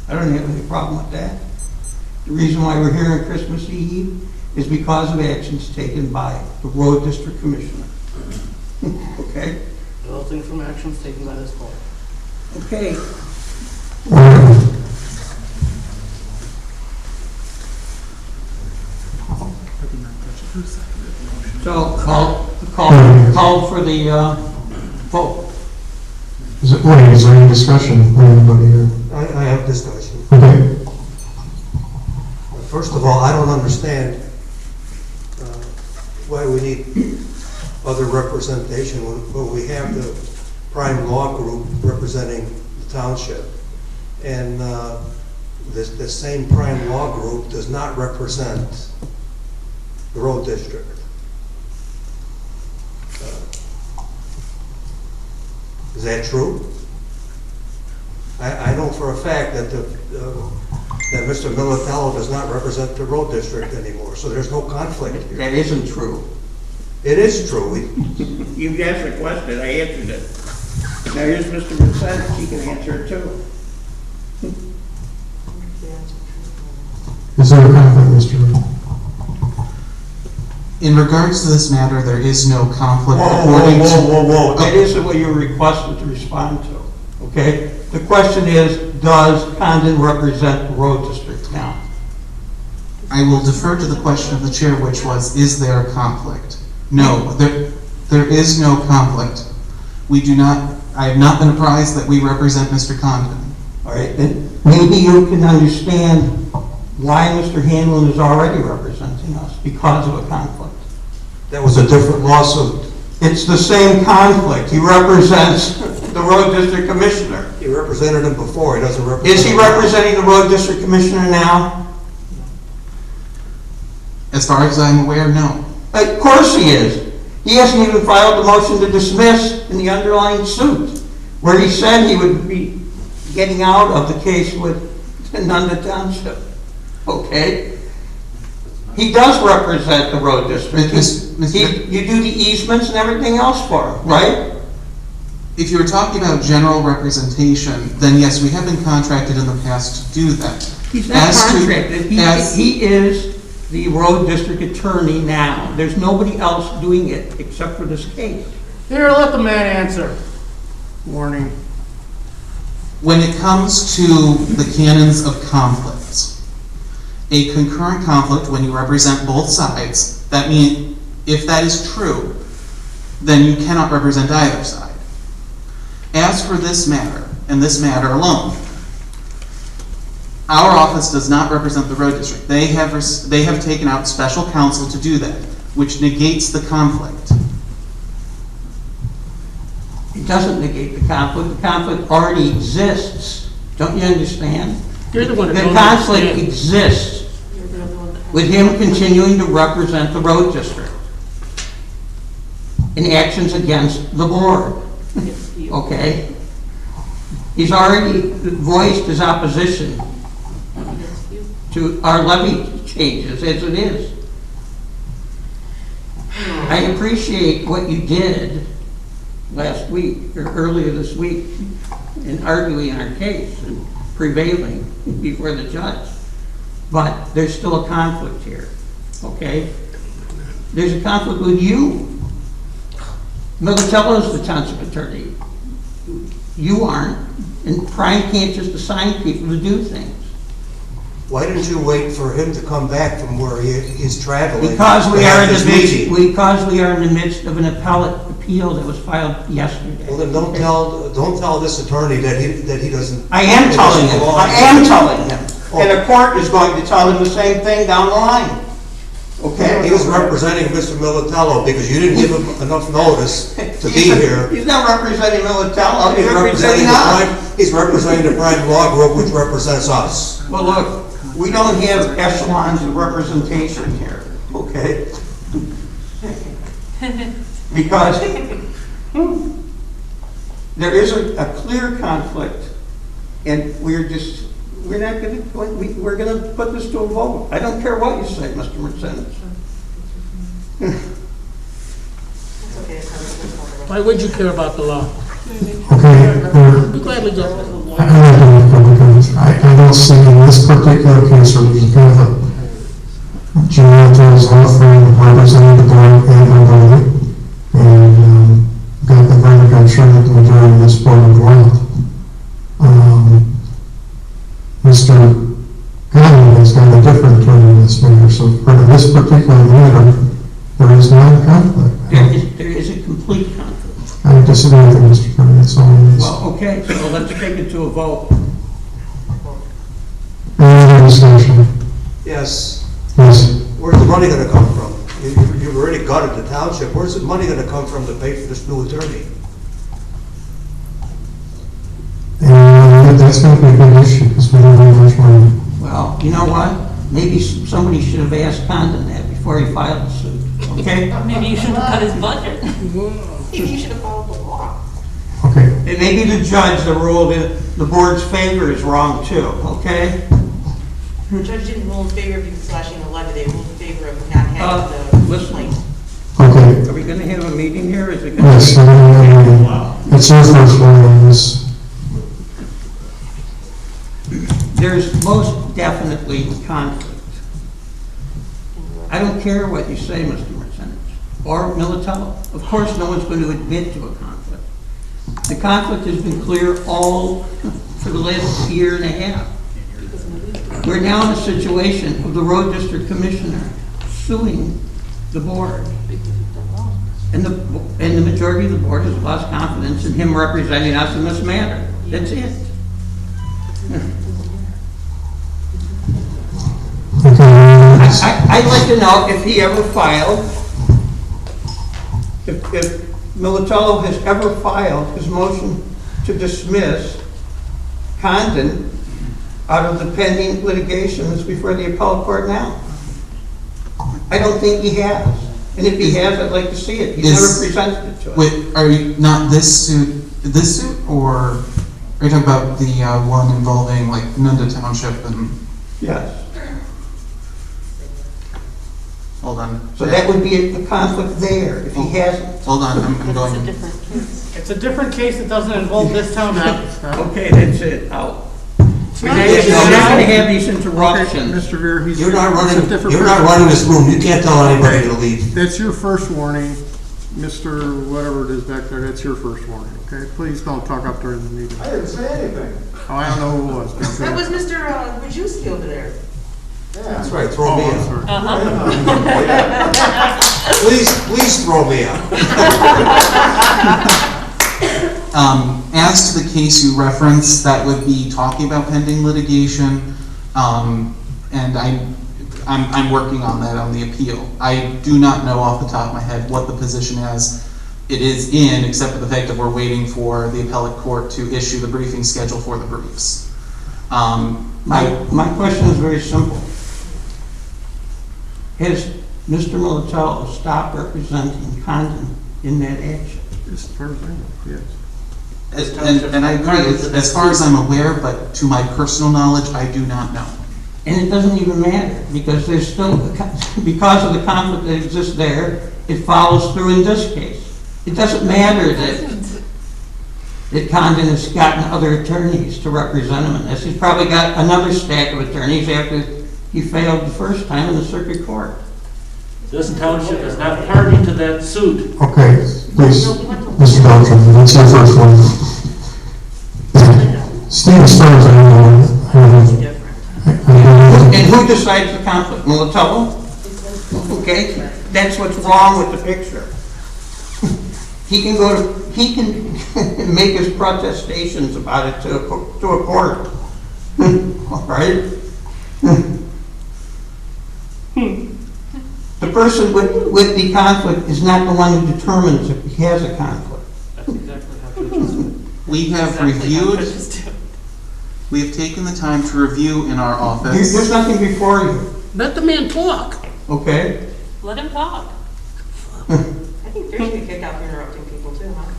I don't have any problem with that. The reason why we're here on Christmas Eve is because of actions taken by the Road District Commissioner. Okay? Resulting from actions taken by this board. Okay. So call for the vote. Is there any discussion with anybody here? I have discussion. Okay. First of all, I don't understand why we need other representation when we have the prime law group representing the township. And the same prime law group does not represent the road district. Is that true? I know for a fact that that Mr. Militello does not represent the road district anymore, so there's no conflict here. That isn't true. It is true. You asked a question, I answered it. Now here's Mr. Vincent, he can answer it too. Is there a conflict, Mr. In regards to this matter, there is no conflict Whoa. That isn't what you were requested to respond to, okay? The question is, does Condon represent the road district now? I will defer to the question of the chair, which was, is there a conflict? No, there is no conflict. We do not, I have not been apprised that we represent Mr. Condon. All right, then maybe you can understand why Mr. Hanlon is already representing us, because of a conflict. That was a different lawsuit. It's the same conflict. He represents the road district commissioner. He represented him before, he doesn't represent Is he him. representing the road district commissioner now? As far as I'm aware, no. Of course he is. He hasn't even filed the motion to dismiss in the underlying suit, where he said he would be getting out of the case with Nunda Township. Okay? He does represent the road district. You do the easements and everything else for him, right? If you're talking about general representation, then yes, we have been contracted in the past to do that. He's not contracted. He is the road district attorney now. There's nobody else doing it except for this case. Here, let the man answer. Warning. When it comes to the canons of conflicts, a concurrent conflict, when you represent both sides, that means if that is true, then you cannot represent either side. As for this matter, and this matter alone, our office does not represent the road district. They have taken out special counsel to do that, which negates the conflict. It doesn't negate the conflict. The conflict already exists. Don't you understand? You're the one that The don't conflict understand. exists with him continuing to represent the road district in actions against the board. Okay? He's already voiced his opposition to our levy changes as it is. I appreciate what you did last week, or earlier this week, in arguing our case and prevailing before the judge. But there's still a conflict here, okay? There's a conflict with you. Militello's the township attorney. You aren't, and Prime can't just assign people to do things. Why didn't you wait for him to come back from where he's traveling? Because we to are have in this the meeting? because we are in the midst of an appellate appeal that was filed yesterday. Well, then don't tell this attorney that he doesn't. I am telling him. belong. I am telling him. And the court is going to tell him the same thing down the line. Okay? He was representing Mr. Militello because you didn't give him enough notice to be here. He's not representing Militello. He's representing He's representing the Prime Law Group, which represents us. Well, look, we don't have echelons of representation here, okay? Because there is a clear conflict, and we're not going to, we're going to put this to a vote. I don't care what you say, Mr. Mercedes. Why would you care about the law? Okay, Be gladly do. I don't see in this particular case where we have a Gianotto's law firm representing the board and the body, and got the verdict, I'm sure that the majority of this board would want. Mr. Conley has got a different attorney in this matter, so for this particular matter, there is not a conflict. There is a complete conflict. I disagree with you, Mr. Conley, that's all it is. Well, okay, so let's take it to a vote. Any other discussion? Yes. Yes. Where's the money gonna come from? You've already gutted the township. Where's the money gonna come from to pay for this new attorney? And that's going to be a big issue because we don't have much money. Well, you know what? Maybe somebody should have asked Condon that before he filed the suit, okay? Maybe you shouldn't have cut his budget. Maybe you should have followed the law. Okay. And maybe the judge that ruled in the board's favor is wrong too, okay? The judge didn't rule in favor of you slashing the levy, they ruled in favor of not having the Listen. complaint. Okay. Are we gonna have a meeting here? Is it gonna Yes, be? it's your first one on this. There's most definitely conflict. I don't care what you say, Mr. Mercedes, or Militello. Of course, no one's going to admit to a conflict. The conflict has been clear all for the last year and a half. We're now in a situation of the road district commissioner suing the board. And the majority of the board has lost confidence in him representing us in this matter. That's it. I'd like to know if he ever filed, if Militello has ever filed his motion to dismiss Condon out of the pending litigation that's before the appellate court now. I don't think he has. And if he has, I'd like to see it. He's never presented it to us. Wait, are you not this suit, or are you talking about the one involving like Nunda Township and? Yes. Hold on. So that would be a conflict there if he hasn't. Hold on, I'm going. It's a different case that doesn't involve this town now. Okay, that's it. Out. We're not going to have these interruptions. Mr. Veer, You're not running this room. You can't tell anybody to leave. That's your first warning. Mr. whatever it is back there, that's your first warning, okay? Please don't talk up during the meeting. I didn't say anything. Oh, I don't know who it was. but- That was Mr. Wojcicki over there. That's right, throw me I'm out. sorry. Please throw me out. As to the case you referenced, that would be talking about pending litigation, and I'm working on that on the appeal. I do not know off the top of my head what the position is. It is in, except for the fact that we're waiting for the appellate court to issue the briefing schedule for the briefs. My question is very simple. Has Mr. Militello stopped representing Condon in that action? As far as I know, yes. And I agree, as far as I'm aware, but to my personal knowledge, I do not know. And it doesn't even matter, because there's still, because of the conflict that exists there, it follows through in this case. It doesn't matter that Condon has gotten other attorneys to represent him in this. He's probably got another stack of attorneys after he failed the first time in the circuit court. This township is not party to that suit. Okay, please, Mr. Beltran, that's your first one. Steve, as far as I know, And who decides the conflict? Militello? Okay, that's what's wrong with the picture. He can make his protestations about it to a court. All right? The person with the conflict is not the one who determines if he has a conflict. That's exactly how it is. We have reviewed, we have taken the time to review in our office. There's nothing before you, Let the man talk. okay? Let him talk. I think there should be a kick out for interrupting people too, huh?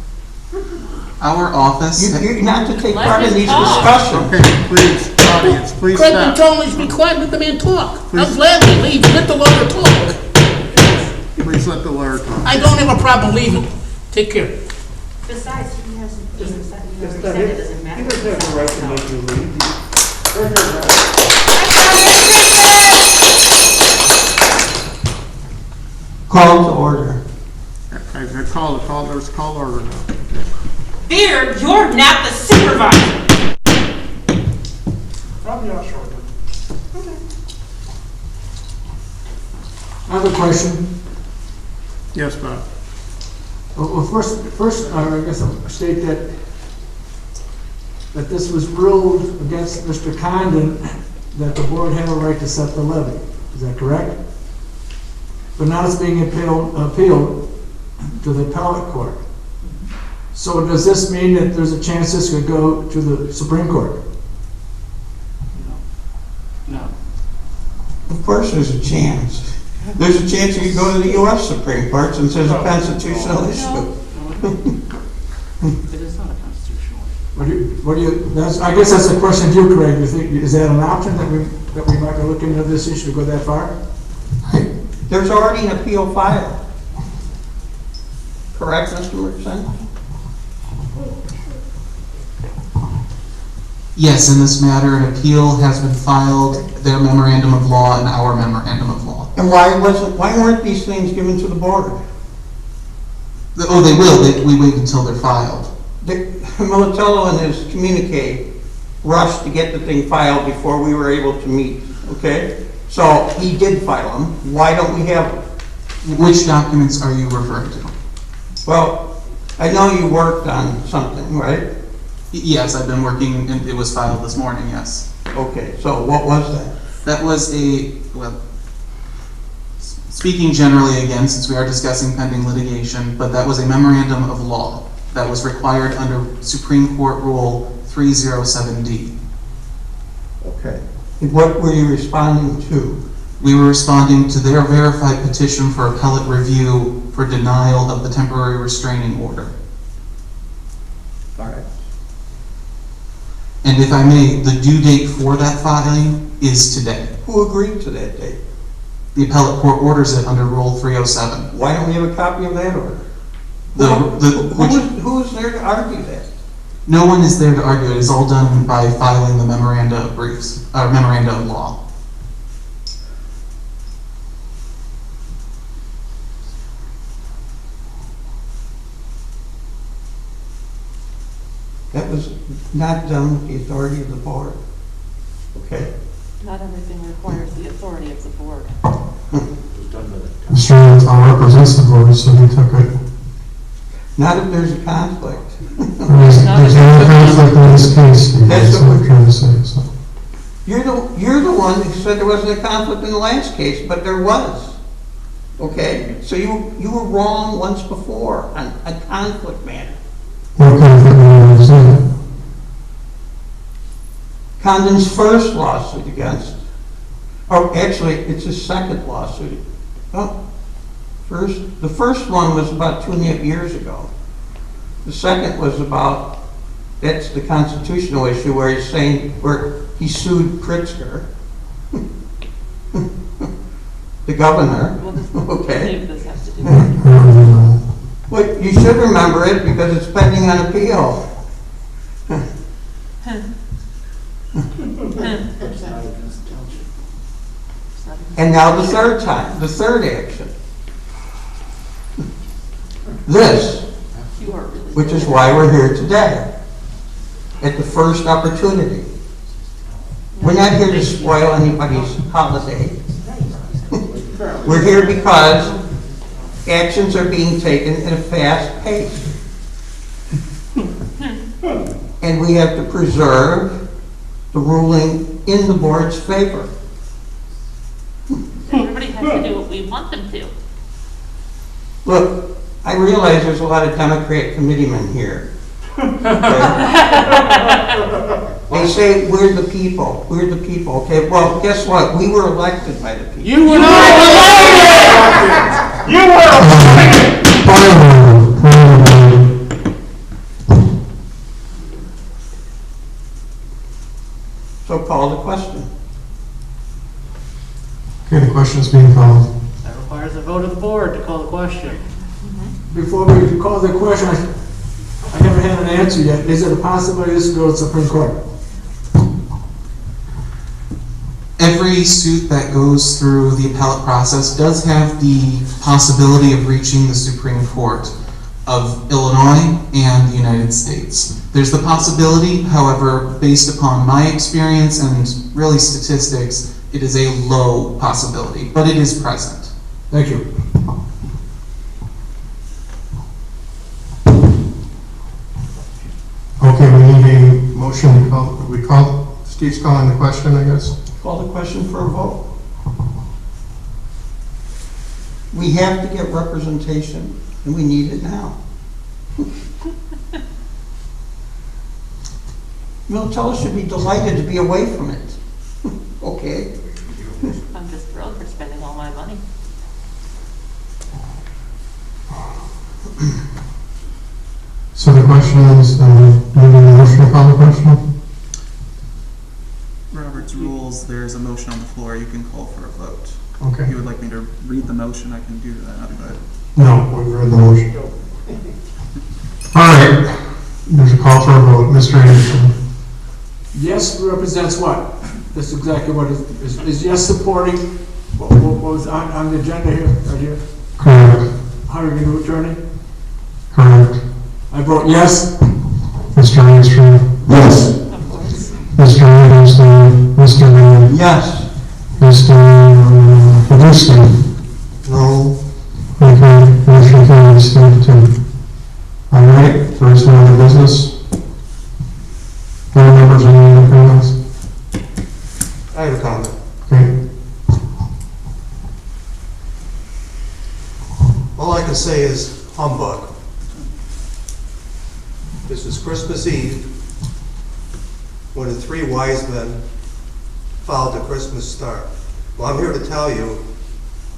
Our office. You're not to take Let part in him these talk. discussions. Okay, please, audience, please Craig been stop. telling me to be quiet, let the man talk. I'm glad we leave, let the lawyer talk. Please let the lawyer talk. I don't have a problem leaving. Take care. Besides, he hasn't even said, he It's already not said it his- doesn't He matter. doesn't have the right to make you leave. Call to order. There's a call order now. Beard, you're not the supervisor. I'll be out shortly. I have a question. Yes, Bob. Well, first, I guess I'll state that this was ruled against Mr. Condon, that the board had a right to set the levy. Is that correct? But now it's being appealed to the appellate court. So does this mean that there's a chance this could go to the Supreme Court? No. Of course there's a chance. There's a chance you could go to the U.S. Supreme Court since it's a constitutional issue. It is not a constitutional. I guess that's a question to you, Craig. You think, is that an option that we might be looking into this issue to go that far? There's already an appeal filed. Correct, Mr. Mchenry? Yes, in this matter, an appeal has been filed, their memorandum of law and our memorandum of law. And why weren't these things given to the board? Oh, they will, we wait until they're filed. Militello and his communique rushed to get the thing filed before we were able to meet, okay? So he did file them. Why don't we have them? Which documents are you referring to? Well, I know you worked on something, right? Yes, I've been working, and it was filed this morning, yes. Okay, so what was that? That was well, speaking generally again, since we are discussing pending litigation, but that was a memorandum of law that was required under Supreme Court Rule 307D. Okay. And what were you responding to? We were responding to their verified petition for appellate review for denial of the temporary restraining order. All right. And if I may, the due date for that filing is today. Who agreed to that date? The appellate court orders it under Rule 307. Why don't we have a copy of that order? Who is there to argue that? No one is there to argue it. It's all done by filing the memoranda of briefs, or memoranda of law. That was not done with the authority of the board. Okay? Not everything requires the authority of the board. Mr. Anton represents the board, so he took it. Not if there's a conflict. There's no conflict in this case, Steve. That's what we're trying to say, so. You're the one who said there wasn't a conflict in the last case, but there was. Okay? So you were wrong once before on a conflict matter. What conflict matter is that? Condon's first lawsuit against, actually, it's his second lawsuit. Oh, the first one was about 2.5 years ago. The second was about That's the constitutional issue where he's saying, where he sued Pritzker, the governor, okay? Well, you should remember it because it's pending on appeal. And now the third time, the third action. This, which is why we're here today, at the first opportunity. We're not here to spoil anybody's holiday. We're here because actions are being taken at a fast pace. And we have to preserve the ruling in the board's favor. Everybody has to do what we want them to. Look, I realize there's a lot of Democrat committeemen here. They say, we're the people, okay? Well, guess what? We were elected by the people. You were not elected! You were elected! So call the question. Okay, the question is being called. That requires a vote of the board to call the question. Before we call the question, I haven't had an answer yet. Is it a possibility this will go to the Supreme Court? Every suit that goes through the appellate process does have the possibility of reaching the Supreme Court of Illinois and the United States. There's the possibility, however, based upon my experience and really statistics, it is a low possibility, but it is present. Thank you. Okay, we need a motion to call, Steve's calling the question, I guess. Call the question for a vote. We have to get representation, and we need it now. Miltello should be delighted to be away from it. Okay? I'm just thrilled for spending all my money. So the question is, do we need a motion to call the question? Robert's rules, there's a motion on the floor, you can call for a vote. Okay. If you would like me to read the motion, I can do that, but... No, we've read the motion. All right, there's a call for a vote. Mr. Anderson. Yes represents what? That's exactly what is yes supporting what was on the agenda here, right here? Correct. How are you going to attorney? Correct. I vote yes. Mr. Armstrong. Yes. Mr. Anderson. Mr. Mann. Yes. Mr. Podolsky. No. Okay, motion carries 3-2. All right, first one on the business. Board members, any other comments? I have a comment. Okay. All I can say is humbug. This is Christmas Eve when the three wise men followed the Christmas star. Well, I'm here to tell you,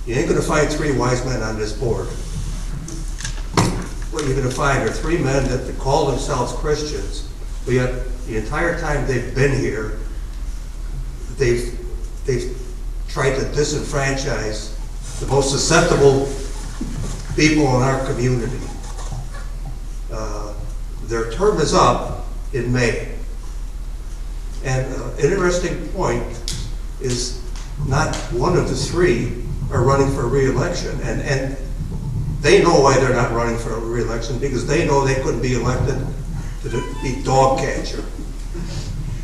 you ain't gonna find three wise men on this board. What you're gonna find are three men that call themselves Christians, but yet the entire time they've been here, they've tried to disenfranchise the most susceptible people in our community. Their term is up in May. And an interesting point is not one of the three are running for re-election. And they know why they're not running for re-election, because they know they couldn't be elected to be dog catcher.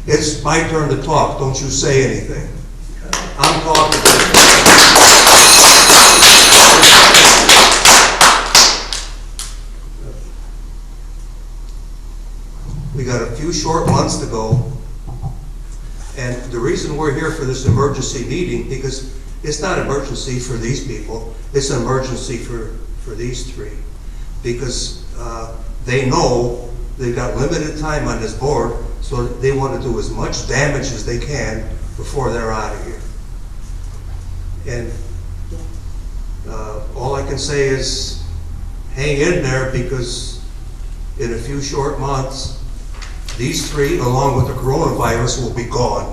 It's my turn to talk, don't you say anything. I'm talking. We got a few short months to go, and the reason we're here for this emergency meeting, because it's not an emergency for these people, it's an emergency for these three, because they know they've got limited time on this board, so they want to do as much damage as they can before they're out of here. And all I can say is hang in there, because in a few short months, these three, along with the coronavirus, will be gone.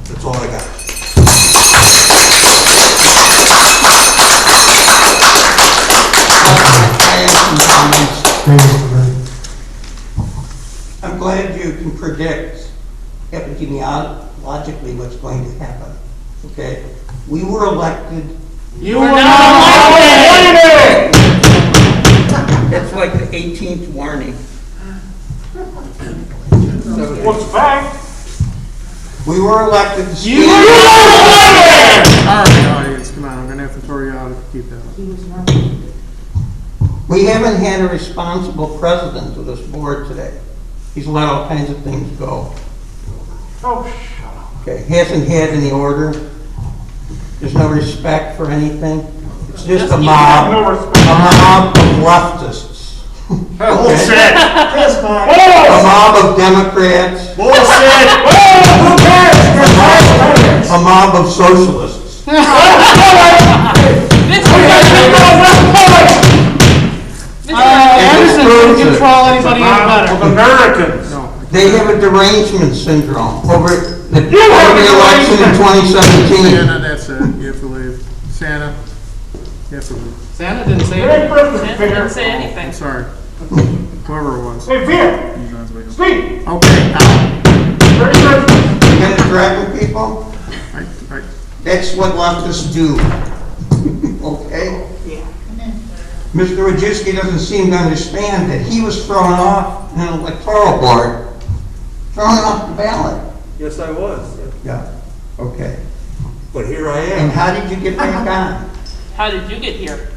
That's all I got. I'm glad you can predict epidemiologically what's going to happen, okay? We were elected. You were not elected! It's like the 18th warning. What's fact? We were elected. You were elected! All right, audience, come on, I'm gonna have to throw you out if you keep that up. We haven't had a responsible president of this board today. He's let all kinds of things go. Oh, shut up. Okay, hasn't had any order. There's no respect for anything. It's just a mob of leftists. Bullshit! A mob of Democrats. Bullshit! Who cares? A mob of socialists. Anderson can control anybody any better. Americans. They have a derangement syndrome over the election in 2017. Santa, that's it, you have to leave. Santa, you have to leave. Santa didn't say anything. Santa didn't say anything. I'm sorry. Whoever it was. Hey, Vic! Steve! Okay, You're gonna threaten people? right. That's what leftists do. Okay? Mr. Wojcicki doesn't seem to understand that he was thrown off an electoral board, thrown off the ballot. Yes, I was. Yeah. Okay. But here I And am. how did you get back on? How did you get here?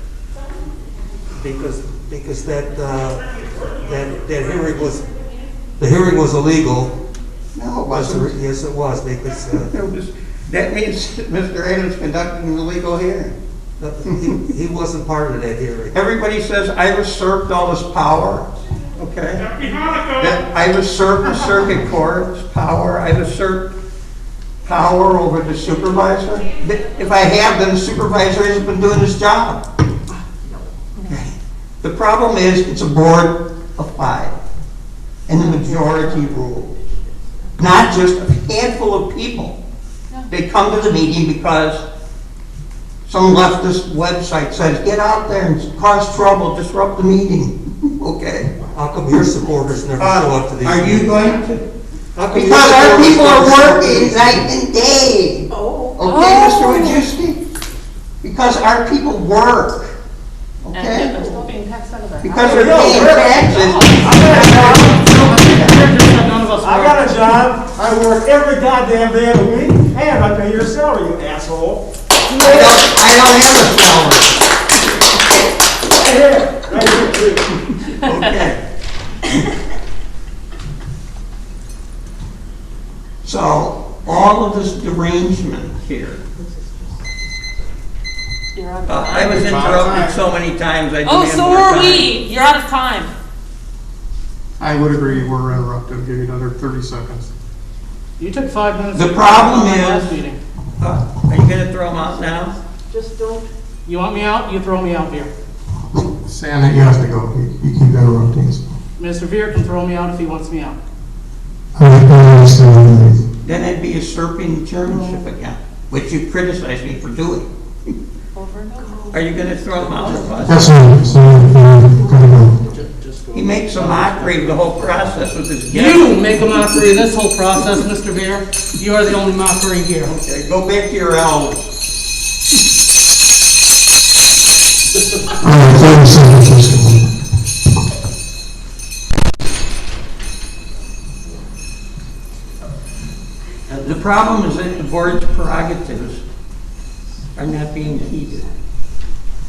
Because that hearing was illegal. No, it wasn't. Yes, it was, because That means Mr. Adams conducted an illegal hearing. he wasn't part of that hearing. Everybody says I usurped all this power. Okay? Happy Hanukkah! That I usurped the circuit court's power. I usurped power over the supervisor. If I have, then the supervisor hasn't been doing his job. Okay. The problem is it's a board of 5, and the majority rules. Not just a handful of people. They come to the meeting because some leftist website says, get out there and cause trouble, disrupt the meeting. Okay? How come your supporters never show up to these Are you meetings? going to? How come your Because our supporters people are never show up to working these night and day. Okay, Mr. Wojcicki? Because our people work. And Okay? yet they're still being taxed out of their Because house. they're paying taxes. I got a job, I work every goddamn day of the week, and I pay your salary, you asshole. I don't have a salary. Right here too. Okay. So, all of this derangement here. You're out of I time. was interrupted so many times, I Oh, demand so more are time. we. You're out of time. I would agree, we're interrupted, I'll give you another 30 seconds. You took 5 minutes. The to problem talk about my is- last meeting. Are you gonna throw them out now? Just don't. You want me out? You throw me out here. Santa, you have to go. You keep interrupting us. Mr. Veer can throw me out if he wants me out. I understand. Then I'd be usurping the chairmanship again, which you criticized me for doing. Over and over. Are you gonna throw them out or what? That's right, so you're gonna go. He makes a mockery of the whole process with his guests. You make a mockery of this whole process, Mr. Veer. You are the only mockery here. Okay, go back to your elves. All right, 30 seconds. The problem is that the board's prerogatives are not being heeded.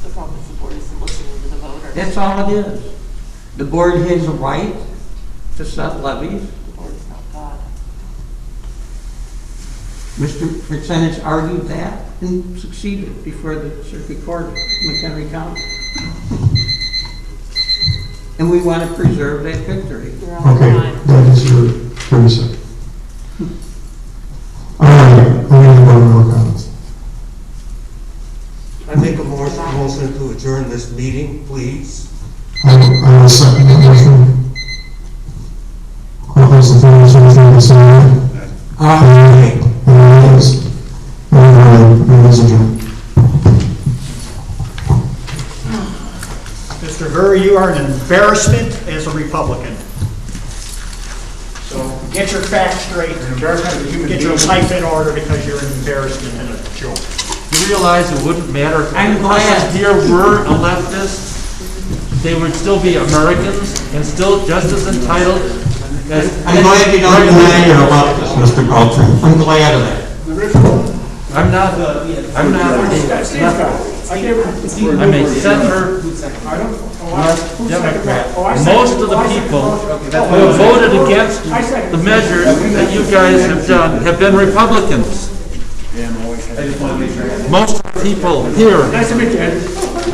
The problem is the board isn't listening to the voters. That's all it is. The board has a right to set levies. The board is not God. Mr. Mchenry argued that and succeeded before the circuit court of Mchenry Township. And we want to preserve that victory. You're out of Okay, time. that is your 30 seconds. All right, I need more comments. I make a motion to adjourn this meeting, please. I will second that motion. favor, say aye. Aye. Any opposed? Meeting is adjourned. Mr. Burr, you are an embarrassment as a Republican. So get your facts straight. Get your life in order, because you're an embarrassment and a joke. You realize it wouldn't matter if I'm glad. here were a leftist, they would still be Americans and still just as entitled as... I'm glad you don't deny your leftist, Mr. Galtry. I'm glad of that. I'm not a leftist. I'm a center left Democrat. Most of the people who have voted against the measures that you guys have done have been Republicans. Most of the people here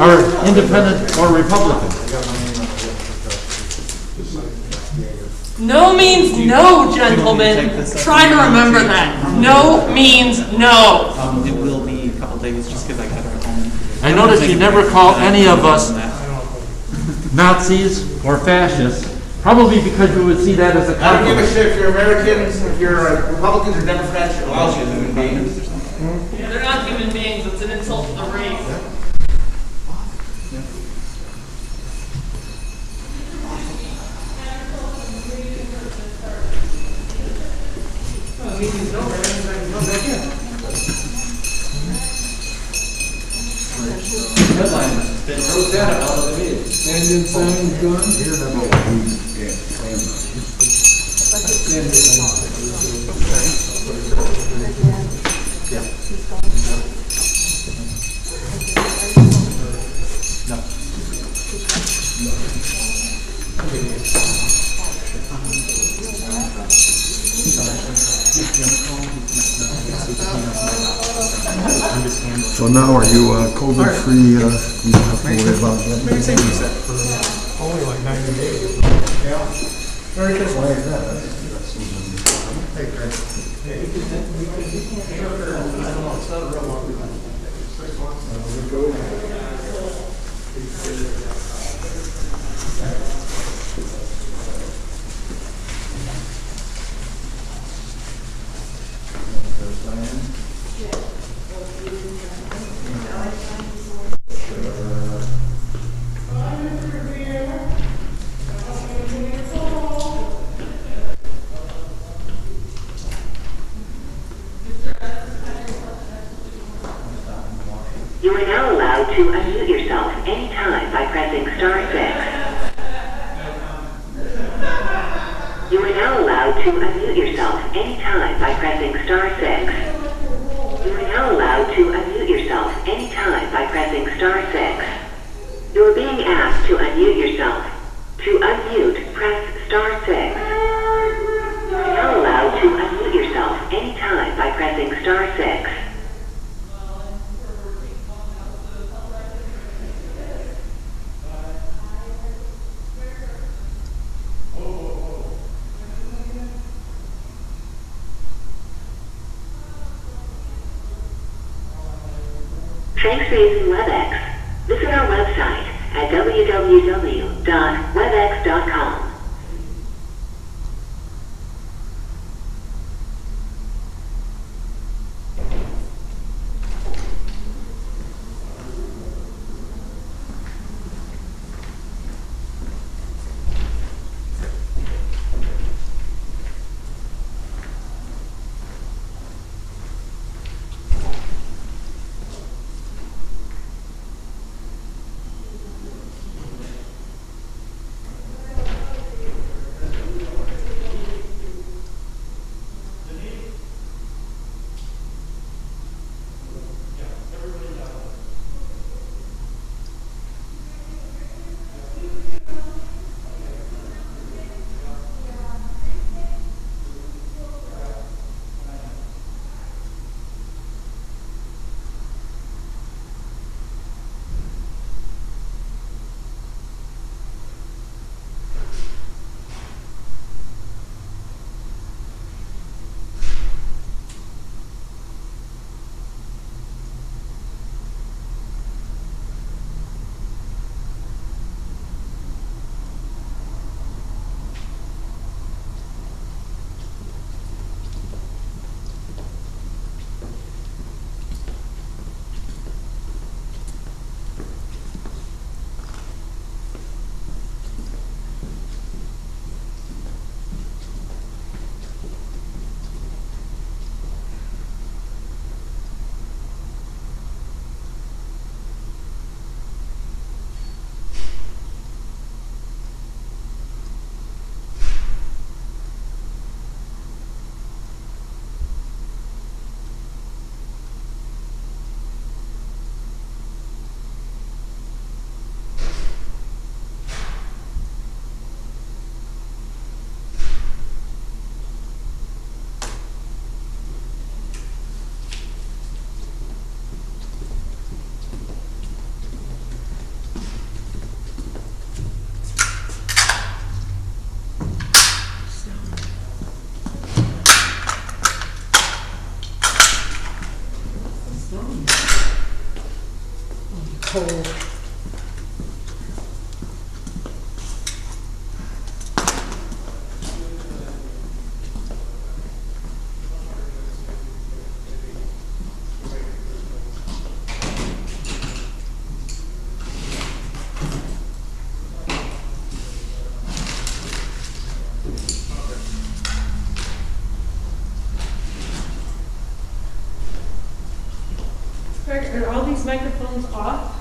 are independent or Republican. No means no, gentlemen. Try to remember that. No means no. It will be a couple days just because I got our home. I notice you never call any of us Nazis or fascists, probably because you would see that as a I don't give a compliment. shit if you're Americans, if you're Republicans or Democrats, you're all human beings. They're not human beings. It's an insult to the race. And sign gun. So now are you COVID-free? You don't have to worry about that? Maybe take these that for only like 90 days. Yeah. Very good. Hey, Chris. You are now allowed to unmute yourself anytime by pressing star 6. You are now allowed to unmute yourself anytime by pressing star 6. You are now allowed to unmute yourself anytime by pressing star 6. You are being asked to unmute yourself. To unmute, press star 6. You are now allowed to unmute yourself anytime by pressing star 6. Thanks for using WebEx. Visit our website at www.webex.com. cold. Are all these microphones off?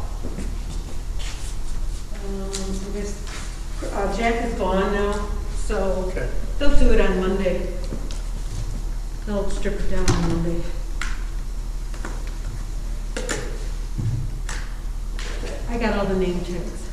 I guess Jack is gone now, so they'll do it on Monday. They'll strip it down on Monday. I got all the name tags.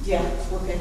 Yeah, okay.